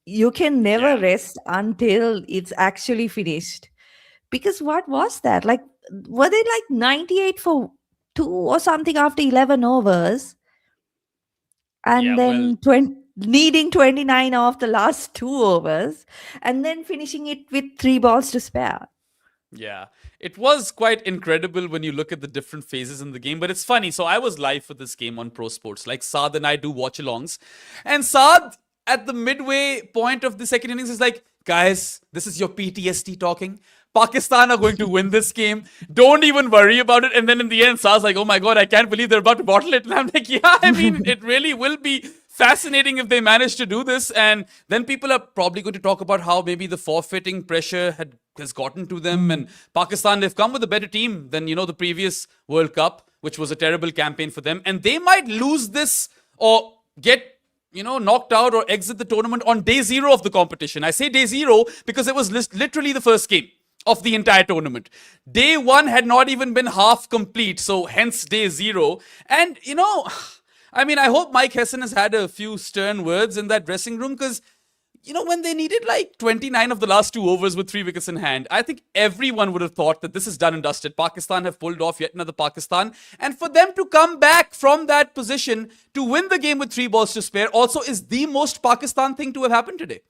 you can never rest until it's actually finished. Because what was that? Like, were they like 98 for 2 or something after 11 overs? And then 20, needing 29 off the last 2 overs, and then finishing it with 3 balls to spare. Yeah, it was quite incredible when you look at the different phases in the game. But it's funny. So I was live for this game on Pro Sports. Like Saad and I do watch alongs. And Saad, at the midway point of the second innings, is like, guys, this is your PTSD talking. Pakistan are going to win this game. Don't even worry about it. And then in the end, Saad's like, oh my God, I can't believe they're about to bottle it. And I'm like, yeah, I mean, it really will be fascinating if they manage to do this. And then people are probably going to talk about how maybe the forfeiting pressure has gotten to them. And Pakistan, they've come with a better team than, the previous World Cup, which was a terrible campaign for them. And they might lose this or get knocked out or exit the tournament on day 0 of the competition. I say day 0 because it was literally the first game of the entire tournament. Day 1 had not even been half complete, so hence day 0. And, I mean, I hope Mike Hesson has had a few stern words in that dressing room because, when they needed like 29 of the last 2 overs with 3 wickets in hand, I think everyone would have thought that this is done and dusted. Pakistan have pulled off yet another Pakistan. And for them to come back from that position to win the game with 3 balls to spare also is the most Pakistan thing to have happened today.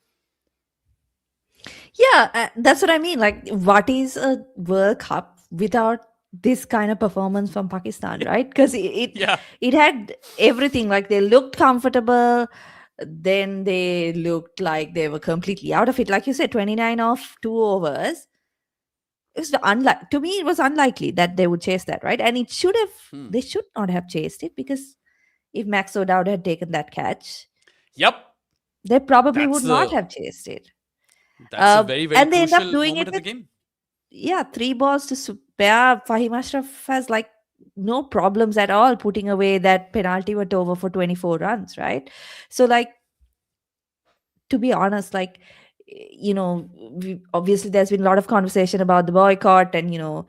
Yeah, that's what I mean. Like, what is a World Cup without this kind of performance from Pakistan, right? Because it had everything. Like, they looked comfortable, then they looked like they were completely out of it. Like you said, 29 off 2 overs. It was to me, it was unlikely that they would chase that, right? And it should have. They should not have chased it, because if Max O'Dowd had taken that catch, they probably would not have chased it. That's a very, very and they end up crucial doing moment it of the game. Yeah, 3 balls to spare. Fahim Ashraf has like no problems at all putting away that penalty went over for 24 runs, right? So, like, to be honest, like, obviously there's been a lot of conversation about the boycott and,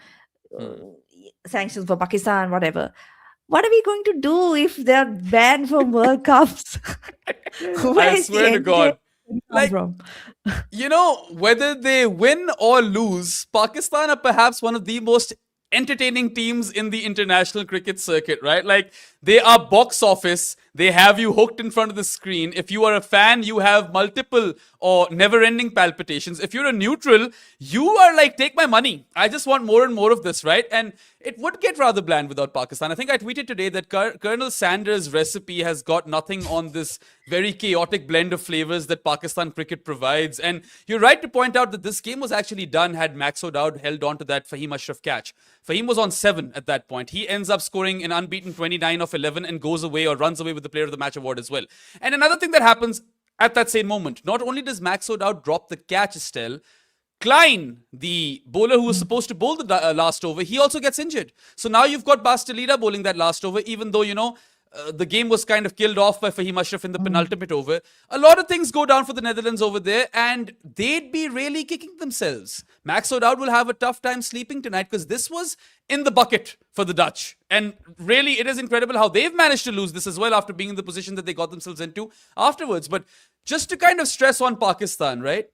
sanctions for Pakistan, whatever. What are we going to do if they're banned from World Cups? I swear to God. Like, whether they win or lose, Pakistan are perhaps one of the most entertaining teams in the international cricket circuit, right? Like, they are box office. They have you hooked in front of the screen. If you are a fan, you have multiple or never-ending palpitations. If you're a neutral, you are like, take my money. I just want more and more of this, right? And it would get rather bland without Pakistan. I think I tweeted today that Colonel Sanders' recipe has got nothing on this very chaotic blend of flavors that Pakistan cricket provides. And you're right to point out that this game was actually done had Max O'Dowd held on to that Fahim Ashraf catch. Fahim was on 7 at that point. He ends up scoring an unbeaten 29 of 11 and goes away or runs away with the Player of the Match award as well. And another thing that happens at that same moment, not only does Max O'Dowd drop the catch, Estelle, Klein, the bowler who was supposed to bowl the last over, he also gets injured. So now you've got Bastelida bowling that last over, even though, the game was kind of killed off by Fahim Ashraf in the penultimate over. A lot of things go down for the Netherlands over there, and they'd be really kicking themselves. Max O'Dowd will have a tough time sleeping tonight because this was in the bucket for the Dutch. And really, it is incredible how they've managed to lose this as well after being in the position that they got themselves into afterwards. But just to kind of stress on Pakistan, right?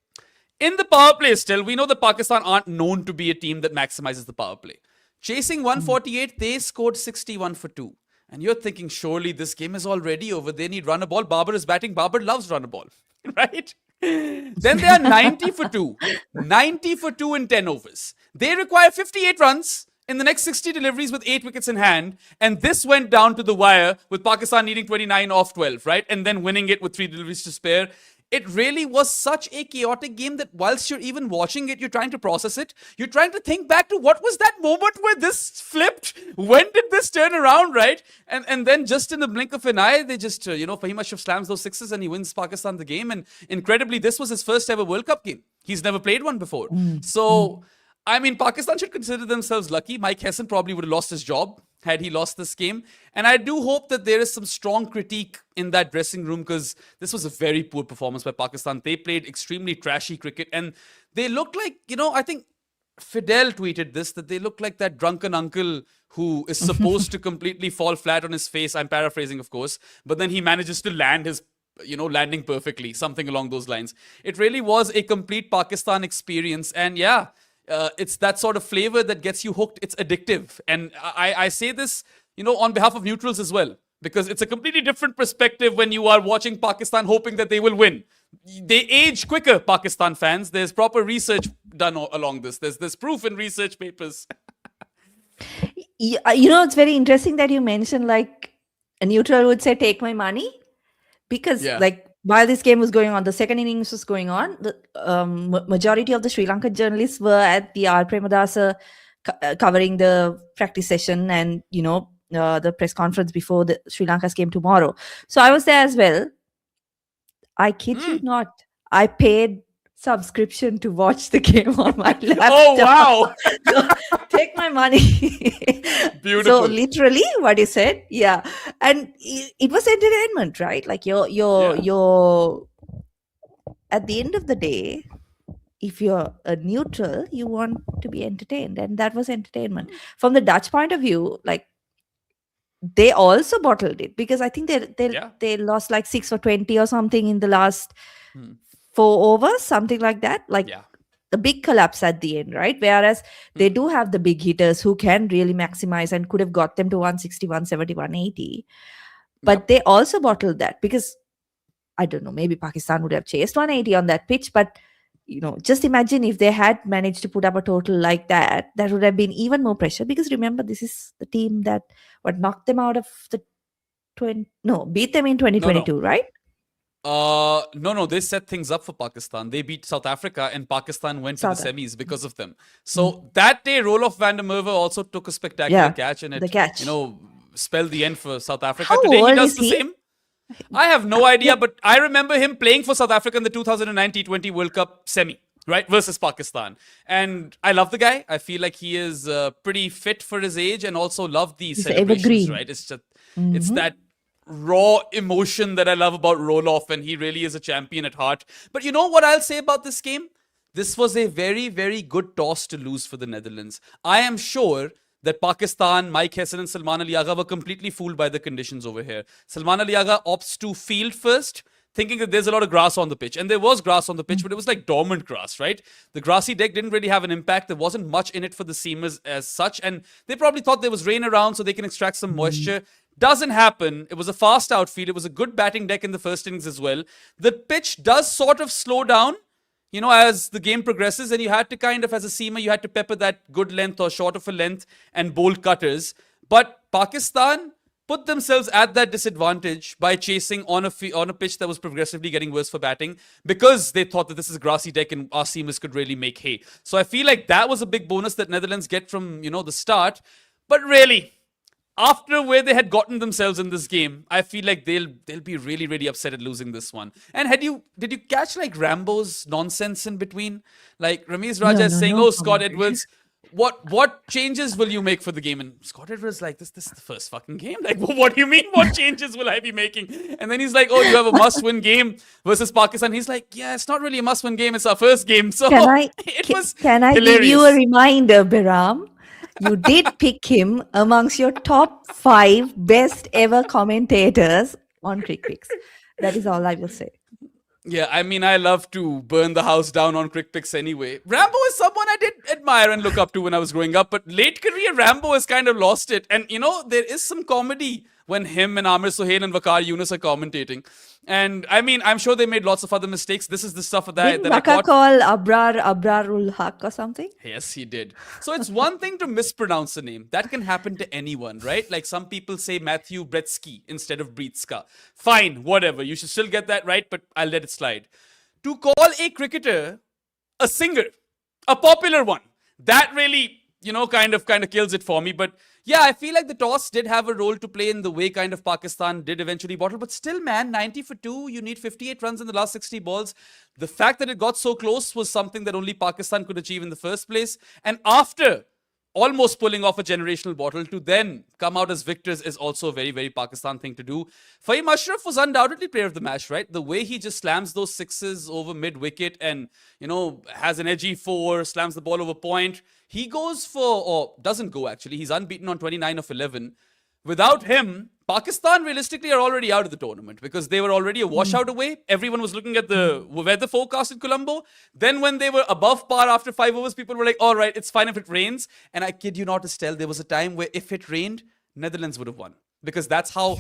In the power play still, we know that Pakistan aren't known to be a team that maximizes the power play. Chasing 148, they scored 61 for 2. And you're thinking, surely this game is already over. They need run a ball. Babar is batting. Babar loves run a ball, right? Then they are 90 for 2. 90 for 2 in 10 overs. They require 58 runs in the next 60 deliveries with 8 wickets in hand. And this went down to the wire with Pakistan needing 29 off 12, right? And then winning it with 3 deliveries to spare. It really was such a chaotic game that whilst you're even watching it, you're trying to process it. You're trying to think back to what was that moment where this flipped? When did this turn around, right? And then just in the blink of an eye, they just, Fahim Ashraf slams those sixes and he wins Pakistan the game. And incredibly, this was his first ever World Cup game. He's never played one before. So, I mean, Pakistan should consider themselves lucky. Mike Hesson probably would have lost his job had he lost this game. And I do hope that there is some strong critique in that dressing room because this was a very poor performance by Pakistan. They played extremely trashy cricket and they looked like, I think Fidel tweeted this, that they look like that drunken uncle who is supposed to completely fall flat on his face. I'm paraphrasing, of course, but then he manages to land his landing perfectly, something along those lines. It really was a complete Pakistan experience. And yeah, it's that sort of flavor that gets you hooked. It's addictive. And I say this, on behalf of neutrals as well, because it's a completely different perspective when you are watching Pakistan hoping that they will win. They age quicker, Pakistan fans. There's proper research done along this. There's proof in research papers. It's very interesting that you mentioned like a neutral would say, take my money. Because while this game was going on, the second innings was going on, the majority of the Sri Lankan journalists were at the R. Premadasa covering the practice session and, the press conference before the Sri Lanka's game tomorrow. So I was there as well. I kid you not. I paid subscription to watch the game on my laptop. Oh, wow. So, take my money. Beautiful. So literally what you said. Yeah. And it was entertainment, right? Like you're at the end of the day, if you're a neutral, you want to be entertained. And that was entertainment. From the Dutch point of view, like they also bottled it because I think they lost like 6 or 20 or something in the last 4 overs, something like that. Like the big collapse at the end, right? Whereas they do have the big hitters who can really maximize and could have got them to 160, 170, 180. But they also bottled that because I don't know, maybe Pakistan would have chased 180 on that pitch. But, just imagine if they had managed to put up a total like that, that would have been even more pressure. Because remember, this is the team that knocked them out of the beat them in 2022, right? No, they set things up for Pakistan. They beat South Africa and Pakistan went to the semis because of them. So that day, Roloff van der Merwe also took a spectacular catch and it, spelled the end for South Africa. How Today old he does is the same. I have no idea, but I remember him playing for South Africa in the 2009 T20 World Cup semi, right, versus Pakistan. And I love the guy. I feel like he is pretty fit for his age and also love these celebrations, evergreen. right? It's just, it's that raw emotion that I love about Roloff, and he really is a champion at heart. But you know what I'll say about this game? This was a very, very good toss to lose for the Netherlands. I am sure that Pakistan, Mike Hesson and Salman Ali Agha were completely fooled by the conditions over here. Salman Ali Agha opts to field first, thinking that there's a lot of grass on the pitch. And there was grass on the pitch, but it was like dormant grass, right? The grassy deck didn't really have an impact. There wasn't much in it for the seamers as such. And they probably thought there was rain around so they can extract some moisture. Doesn't happen. It was a fast outfield. It was a good batting deck in the first innings as well. The pitch does sort of slow down, as the game progresses, and you had to kind of, as a seamer, you had to pepper that good length or short of a length and bowl cutters. But Pakistan put themselves at that disadvantage by chasing on a pitch that was progressively getting worse for batting because they thought that this is a grassy deck and our seamers could really make hay. So I feel like that was a big bonus that Netherlands get from, the start. But really, after where they had gotten themselves in this game, I feel like they'll be really, really upset at losing this one. And did you catch like Rambo's nonsense in between? Like Ramesh Raja is saying, Scott Edwards, what changes will you make for the game? And Scott Edwards like, this is the first fucking game. Like, what do you mean? What changes will I be making? And then he's like, you have a must-win game versus Pakistan. He's like, yeah, it's not really a must-win game. It's our first game. So can I hilarious. give you a reminder, Biram? You did pick him amongst your top 5 best ever commentators on CricPix. That is all I will say. Yeah, I mean, I love to burn the house down on CricPix anyway. Rambo is someone I did admire and look up to when I was growing up, but late career Rambo has kind of lost it. And, there is some comedy when him and Amir Sohail and Waqar Yunus are commentating. And I mean, I'm sure they made lots of other mistakes. This is the stuff Didn't that I Waka caught. call Abrarul Haq or something? Yes, he did. So it's one thing to mispronounce a name. That can happen to anyone, right? Like some people say Matthew Bretsky instead of Breetska. Fine, whatever. You should still get that right, but I'll let it slide. To call a cricketer a singer, a popular one, that really, kind of kills it for me. But yeah, I feel like the toss did have a role to play in the way kind of Pakistan did eventually bottle. But still, man, 90 for 2, you need 58 runs in the last 60 balls. The fact that it got so close was something that only Pakistan could achieve in the first place. And after almost pulling off a generational bottle, to then come out as victors is also a very, very Pakistan thing to do. Fahim Ashraf was undoubtedly player of the match, right? The way he just slams those sixes over mid-wicket and, has an edgy four, slams the ball over point. He goes for, or doesn't go actually, he's unbeaten on 29 of 11. Without him, Pakistan realistically are already out of the tournament because they were already a washout away. Everyone was looking at the weather forecast in Colombo. Then when they were above par after 5 overs, people were like, all right, it's fine if it rains. And I kid you not, Estelle, there was a time where if it rained, Netherlands would have won. Because that's how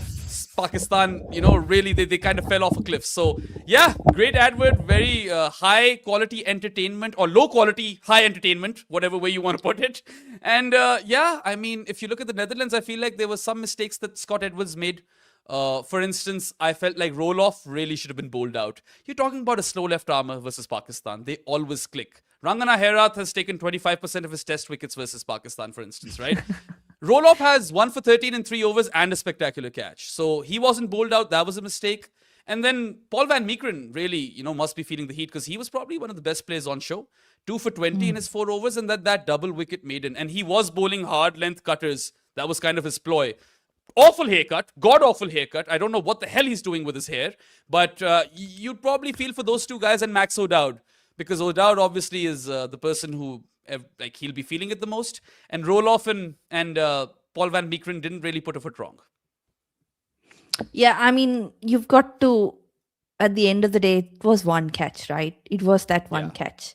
Pakistan, really, they kind of fell off a cliff. So, yeah, great advert, very high quality entertainment or low quality high entertainment, whatever way you want to put it. And yeah, I mean, if you look at the Netherlands, I feel like there were some mistakes that Scott Edwards made. For instance, I felt like roll-off really should have been bowled out. You're talking about a slow left armour versus Pakistan. They always click. Rangana Herath has taken 25% of his test wickets versus Pakistan, for instance, right? Roll-off has 1 for 13 in 3 overs and a spectacular catch. So he wasn't bowled out. That was a mistake. And then Paul van Meekeren really, must be feeling the heat because he was probably one of the best players on show. 2 for 20 in his 4 overs and that double wicket maiden. And he was bowling hard length cutters. That was kind of his ploy. Awful haircut, god-awful haircut. I don't know what the hell he's doing with his hair. But you'd probably feel for those two guys and Max O'Dowd. Because O'Dowd obviously is the person who, he'll be feeling it the most. And Roloff and Paul van Meekeren didn't really put a foot wrong. Yeah, I mean, you've got to, at the end of the day, it was one catch, right? It was that one catch.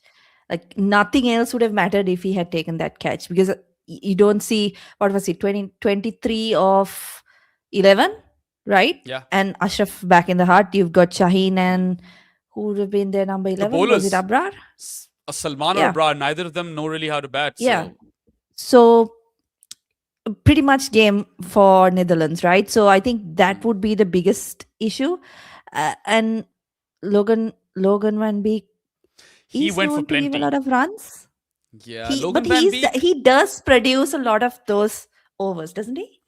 Like, nothing else would have mattered if he had taken that catch. Because you don't see, what was it, 23 of 11, right? Yeah. And Ashraf back in the heart. You've got Shaheen and who would have been their number 11? Was it Abrar? Salman or Abrar. Neither of them know really how to bat. Yeah. So pretty much game for Netherlands, right? So I think that would be the biggest issue. And Logan Van Beek, he went for plenty. To give a lot of runs. Yeah, he does produce a lot of those overs, doesn't he?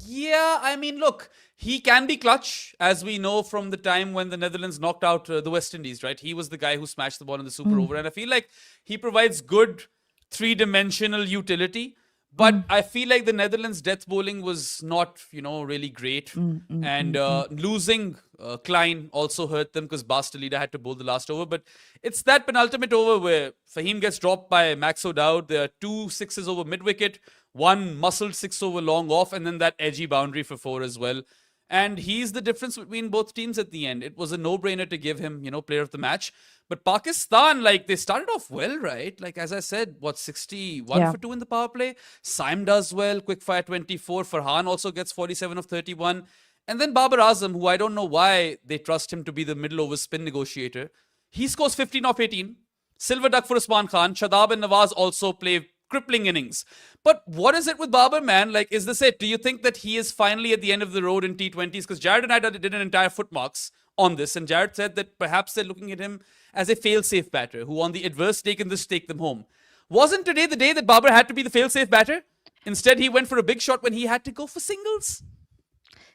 Yeah, I mean, look, he can be clutch, as we know from the time when the Netherlands knocked out the West Indies, right? He was the guy who smashed the ball in the super over. And I feel like he provides good three-dimensional utility. But I feel like the Netherlands' death bowling was not, really great. And losing Klein also hurt them because Bastelida had to bowl the last over. But it's that penultimate over where Fahim gets dropped by Max O'Dowd. There are 2 sixes over mid-wicket, 1 muscled 6 over long off, and then that edgy boundary for 4 as well. And he's the difference between both teams at the end. It was a no-brainer to give him, player of the match. But Pakistan, they started off well, right? As I said, 61 for 2 in the power play? Saim does well, quickfire 24. Farhan also gets 47 of 31. And then Babar Azam, who I don't know why they trust him to be the middle over spin negotiator. He scores 15 of 18. Silver duck for Usman Khan. Shadab and Nawaz also play crippling innings. But what is it with Babar, man? Is this it? Do you think that he is finally at the end of the road in T20s? Because Jared and I did an entire footmarks on this. And Jared said that perhaps they're looking at him as a fail-safe batter who on the adverse take can just take them home. Wasn't today the day that Babar had to be the fail-safe batter? Instead, he went for a big shot when he had to go for singles.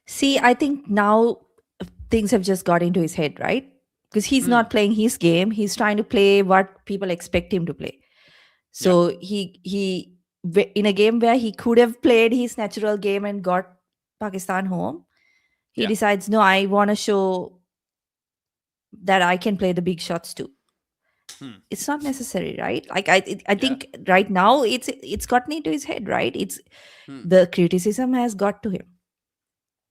See, I think now things have just got into his head, right? Because he's not playing his game. He's trying to play what people expect him to play. So he in a game where he could have played his natural game and got Pakistan home, he decides, no, I want to show that I can play the big shots too. It's not necessary, right? I think right now it's gotten into his head, right? It's the criticism has got to him.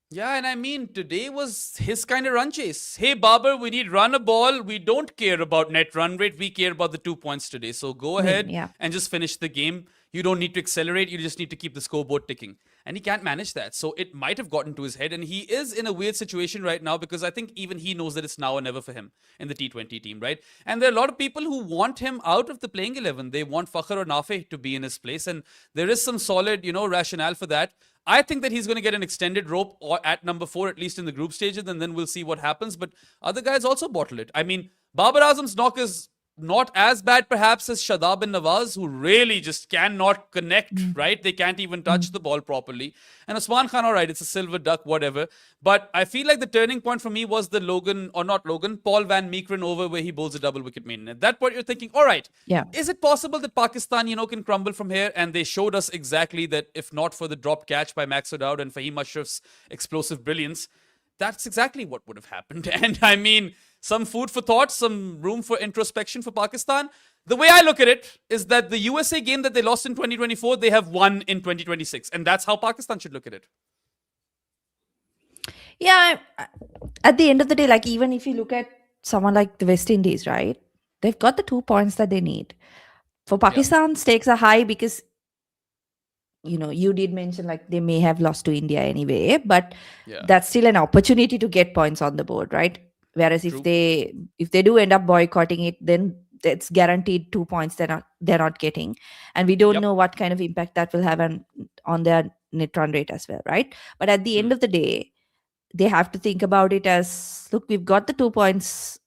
Yeah, and I mean, today was his kind of run chase. Hey, Babar, we need run a ball. We don't care about net run rate. We care about the 2 points today. So go ahead and just finish the game. You don't need to accelerate. You just need to keep the scoreboard ticking. and he can't manage that. So it might have gotten to his head, and he is in a weird situation right now because I think even he knows that it's now or never for him in the T20 team, right? And there are a lot of people who want him out of the playing 11. They want Fakhr or Nafe to be in his place, and there is some solid, rationale for that. I think that he's going to get an extended rope or at number 4, at least in the group stages, and then we'll see what happens. But other guys also bottle it. I mean, Babar Azam's knock is not as bad perhaps as Shadab and Nawaz, who really just cannot connect, right? They can't even touch the ball properly. And Usman Khan, all right, it's a silver duck, whatever. But I feel like the turning point for me was the Paul Van Meekeren over where he bowls a double wicket maiden. At that point, you're thinking, all right, is it possible that Pakistan, can crumble from here? And they showed us exactly that if not for the drop catch by Max O'Dowd and Fahim Ashraf's explosive brilliance, that's exactly what would have happened. And I mean, some food for thought, some room for introspection for Pakistan. The way I look at it is that the USA game that they lost in 2024, they have won in 2026. And that's how Pakistan should look at it. Yeah, at the end of the day, like even if you look at someone like the West Indies, right? They've got the 2 points that they need. For Pakistan, stakes are high because, you did mention like they may have lost to India anyway, but that's still an opportunity to get points on the board, right? Whereas if they do end up boycotting it, then it's guaranteed 2 points they're not getting, and we don't know what kind of impact that will have on their net run rate as well, right? But at the end of the day, they have to think about it as, look, we've got the 2 points.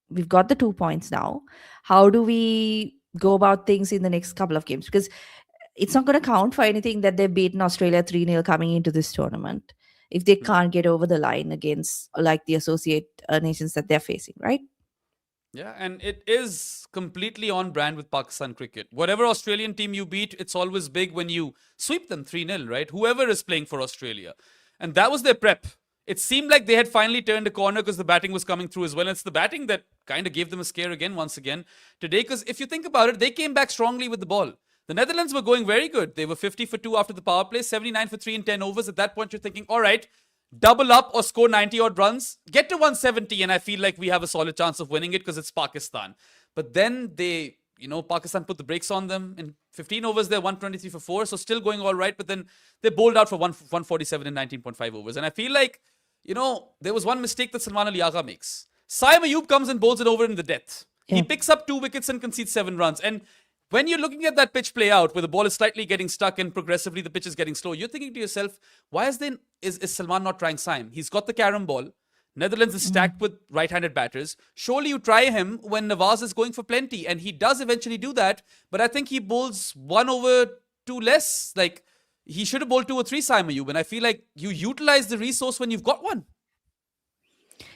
We've got the 2 points now. How do we go about things in the next couple of games? Because it's not going to count for anything that they've beaten Australia 3-0 coming into this tournament if they can't get over the line against like the associate nations that they're facing, right? Yeah, and it is completely on brand with Pakistan cricket. Whatever Australian team you beat, it's always big when you sweep them 3-0, right? Whoever is playing for Australia. And that was their prep. It seemed like they had finally turned a corner because the batting was coming through as well. And it's the batting that kind of gave them a scare once again today. Because if you think about it, they came back strongly with the ball. The Netherlands were going very good. They were 50 for 2 after the power play, 79 for 3 in 10 overs. At that point, you're thinking, all right, double up or score 90 odd runs, get to 170, and I feel like we have a solid chance of winning it because it's Pakistan. But then Pakistan put the brakes on them. In 15 overs, they're 123 for 4, so still going all right. But then they bowled out for 147 in 19.5 overs. And I feel like, there was one mistake that Salman Ali Agha makes. Saim Ayub comes and bowls it over in the death. He picks up 2 wickets and concedes 7 runs. And when you're looking at that pitch play out, where the ball is slightly getting stuck and progressively the pitch is getting slow, you're thinking to yourself, why is Salman not trying Saim? He's got the carom ball. Netherlands is stacked with right-handed batters. Surely you try him when Nawaz is going for plenty, and he does eventually do that. But I think he bowls 1 over 2 less. Like, he should have bowled 2 or 3 Saim Ayub, and I feel like you utilize the resource when you've got one.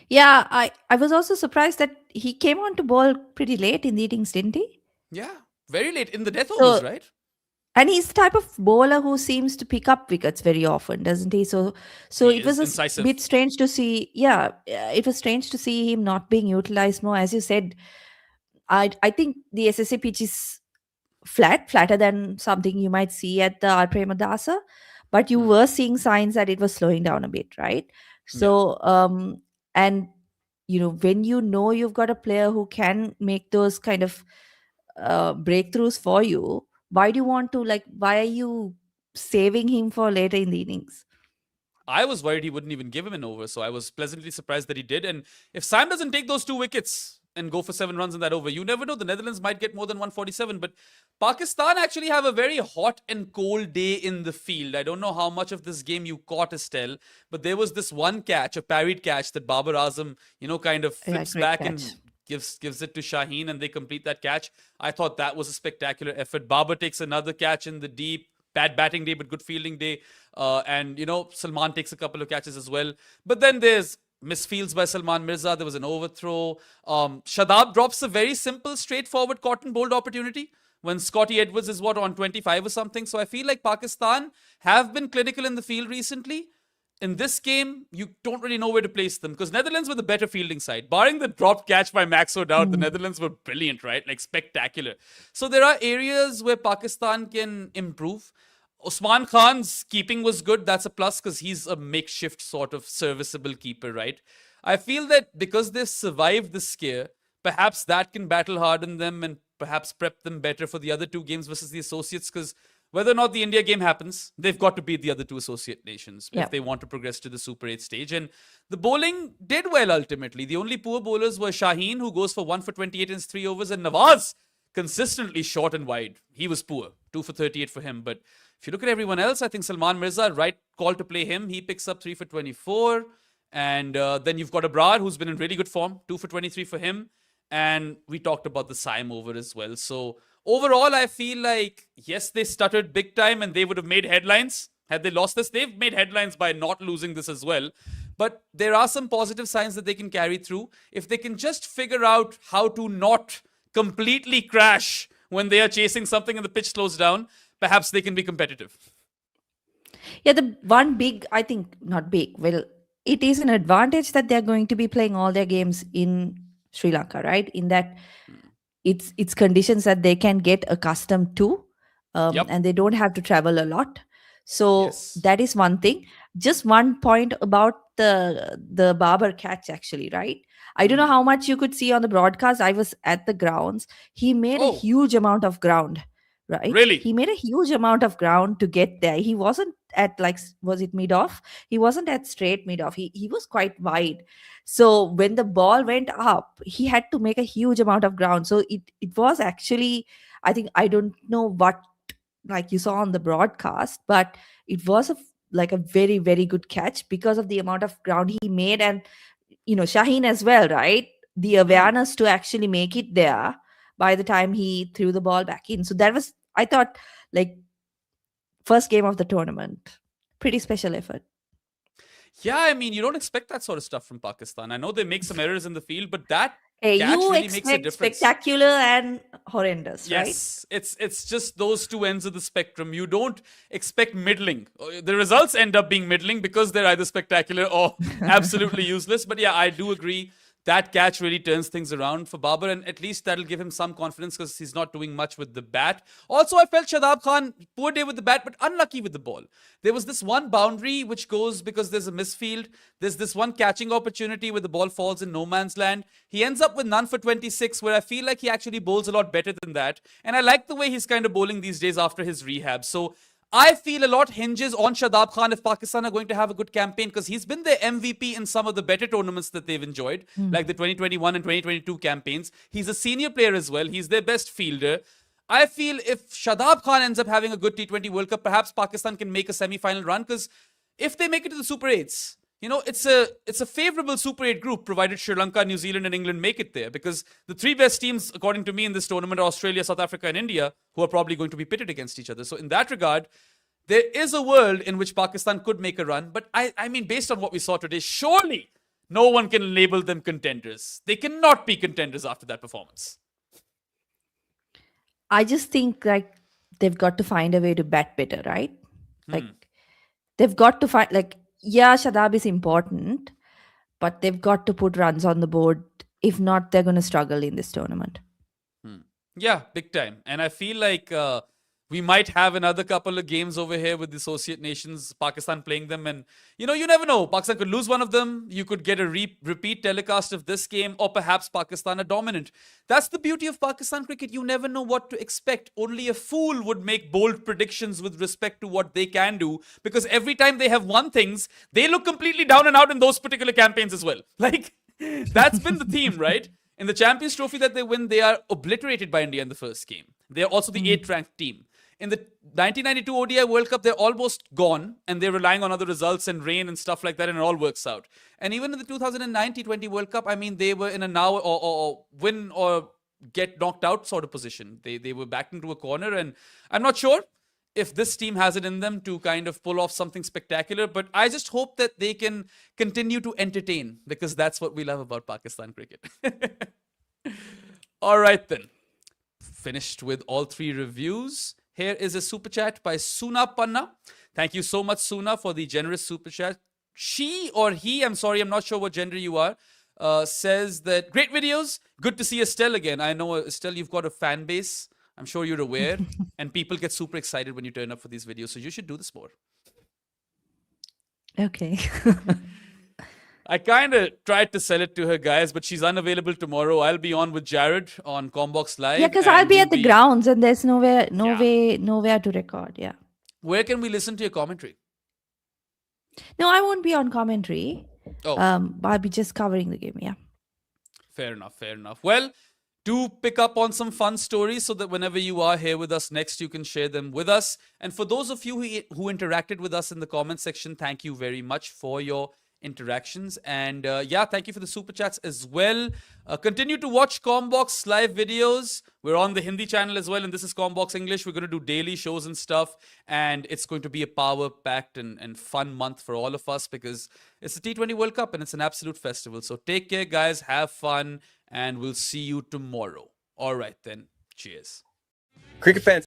Yeah, I was also surprised that he came on to bowl pretty late in the innings, didn't he? Yeah, very late in the death overs, right? And he's the type of bowler who seems to pick up wickets very often, doesn't he? So it was a bit strange to see. Yeah, it was strange to see him not being utilized more. As you said, I think the SSA pitch is flatter than something you might see at the R. Premadasa, but you were seeing signs that it was slowing down a bit, right? So, and when you've got a player who can make those kind of breakthroughs for you, why are you saving him for later in the innings? I was worried he wouldn't even give him an over, so I was pleasantly surprised that he did. And if Sam doesn't take those 2 wickets and go for 7 runs in that over, you never know. The Netherlands might get more than 147. But Pakistan actually have a very hot and cold day in the field. I don't know how much of this game you caught, Estelle, but there was this one catch, a parried catch that Babar Azam, kind of flips back and gives it to Shaheen, and they complete that catch. I thought that was a spectacular effort. Babar takes another catch in the deep. Bad batting day, but good fielding day. And Salman takes a couple of catches as well. But then there's misfields by Salman Mirza. There was an overthrow. Shadab drops a very simple, straightforward cotton bowled opportunity when Scotty Edwards is on 25 or something. So I feel like Pakistan have been clinical in the field recently. In this game, you don't really know where to place them because Netherlands were the better fielding side. Barring the drop catch by Max O'Dowd, the Netherlands were brilliant, right? Like spectacular. So there are areas where Pakistan can improve. Usman Khan's keeping was good. That's a plus because he's a makeshift sort of serviceable keeper, right? I feel that because they've survived the scare, perhaps that can battle harden them and perhaps prep them better for the other 2 games versus the associates because whether or not the India game happens, they've got to beat the other two associate nations if Yep. they want to progress to the Super 8 stage. And the bowling did well ultimately. The only poor bowlers were Shaheen, who goes for 1 for 28 in his 3 overs, and Nawaz, consistently short and wide. He was poor. 2 for 38 for him. But if you look at everyone else, I think Salman Mirza, right call to play him. He picks up 3 for 24. And then you've got Abrar, who's been in really good form. 2 for 23 for him. And we talked about the Saim over as well. So overall, I feel like, yes, they stuttered big time and they would have made headlines had they lost this. They've made headlines by not losing this as well. But there are some positive signs that they can carry through. If they can just figure out how to not completely crash when they are chasing something and the pitch slows down, perhaps they can be competitive. Yeah, the one big, I think, not big, well, it is an advantage that they're going to be playing all their games in Sri Lanka, right? In that it's conditions that they can get accustomed to, Yep. and they don't have to travel a lot. So Yes. that is one thing. Just one point about the Barber catch, actually, right? I don't know how much you could see on the broadcast. I was at the grounds. He made a Oh. huge amount of ground, right? Really? He made a huge amount of ground to get there. He wasn't at, like, was it mid off? He wasn't at straight mid off. He was quite wide. So when the ball went up, he had to make a huge amount of ground. So it was actually, I think, I don't know what, like, you saw on the broadcast, but it was like a very, very good catch because of the amount of ground he made. And Shaheen as well, right? The awareness to actually make it there by the time he threw the ball back in. So that was, I thought, like, first game of the tournament. Pretty special effort. Yeah, I mean, you don't expect that sort of stuff from Pakistan. I know they make some errors in the field, but that Hey, catch you really makes a expect difference. spectacular and horrendous, right? Yes, it's just those two ends of the spectrum. You don't expect middling. The results end up being middling because they're either spectacular or absolutely useless. But yeah, I do agree. That catch really turns things around for Babar, and at least that'll give him some confidence because he's not doing much with the bat. Also, I felt Shadab Khan, poor day with the bat, but unlucky with the ball. There was this one boundary which goes because there's a misfield. There's this one catching opportunity where the ball falls in no man's land. He ends up with none for 26, where I feel like he actually bowls a lot better than that. And I like the way he's kind of bowling these days after his rehab. So I feel a lot hinges on Shadab Khan if Pakistan are going to have a good campaign, because he's been their MVP in some of the better tournaments that they've enjoyed, like the 2021 and 2022 campaigns. He's a senior player as well. He's their best fielder. I feel if Shadab Khan ends up having a good T20 World Cup, perhaps Pakistan can make a semi-final run, because if they make it to the Super 8s, it's a favorable Super 8 group, provided Sri Lanka, New Zealand, and England make it there. Because the three best teams, according to me, in this tournament are Australia, South Africa, and India, who are probably going to be pitted against each other. So in that regard, there is a world in which Pakistan could make a run. But I mean, based on what we saw today, surely no one can label them contenders. They cannot be contenders after that performance. I just think, like, they've got to find a way to bat better, right? Like, they've got to find, like, yeah, Shadab is important, but they've got to put runs on the board. If not, they're going to struggle in this tournament. Yeah, big time. And I feel like we might have another couple of games over here with the associate nations, Pakistan playing them. And, you never know. Pakistan could lose one of them. You could get a repeat telecast of this game, or perhaps Pakistan are dominant. That's the beauty of Pakistan cricket. You never know what to expect. Only a fool would make bold predictions with respect to what they can do, because every time they have won things, they look completely down and out in those particular campaigns as well. Like, that's been the theme, right? In the Champions Trophy that they win, they are obliterated by India in the first game. They're also the 8th ranked team. In the 1992 ODI World Cup, they're almost gone, and they're relying on other results and rain and stuff like that, and it all works out. And even in the 2009 T20 World Cup, I mean, they were in a now or win or get knocked out sort of position. They were backed into a corner, and I'm not sure if this team has it in them to kind of pull off something spectacular, but I just hope that they can continue to entertain, because that's what we love about Pakistan cricket. All right, then. Finished with all three reviews. Here is a super chat by Suna Panna. Thank you so much, Suna, for the generous super chat. She or he, I'm sorry, I'm not sure what gender you are, says that great videos. Good to see Estelle again. I know, Estelle, you've got a fan base. I'm sure you're aware. And people get super excited when you turn up for these videos. So you should do this more. Okay. I kind of tried to sell it to her, guys, but she's unavailable tomorrow. I'll be on with Jared on Commbox Live. Yeah, because I'll and be we'll at the grounds and there's nowhere, Yeah. nowhere to record. Yeah. Where can we listen to your commentary? No, I won't be on commentary. Oh, I'll be just covering the game. Yeah. fair enough, fair enough. Well, do pick up on some fun stories so that whenever you are here with us next, you can share them with us. And for those of you who interacted with us in the comment section, thank you very much for your interactions. And yeah, thank you for the super chats as well. Continue to watch Commbox live videos. We're on the Hindi channel as well, and this is Commbox English. We're going to do daily shows and stuff, and it's going to be a power-packed and fun month for all of us because it's the T20 World Cup and it's an absolute festival. So take care, guys. Have fun, and we'll see you tomorrow. All right, then. Cheers. Cricket fans,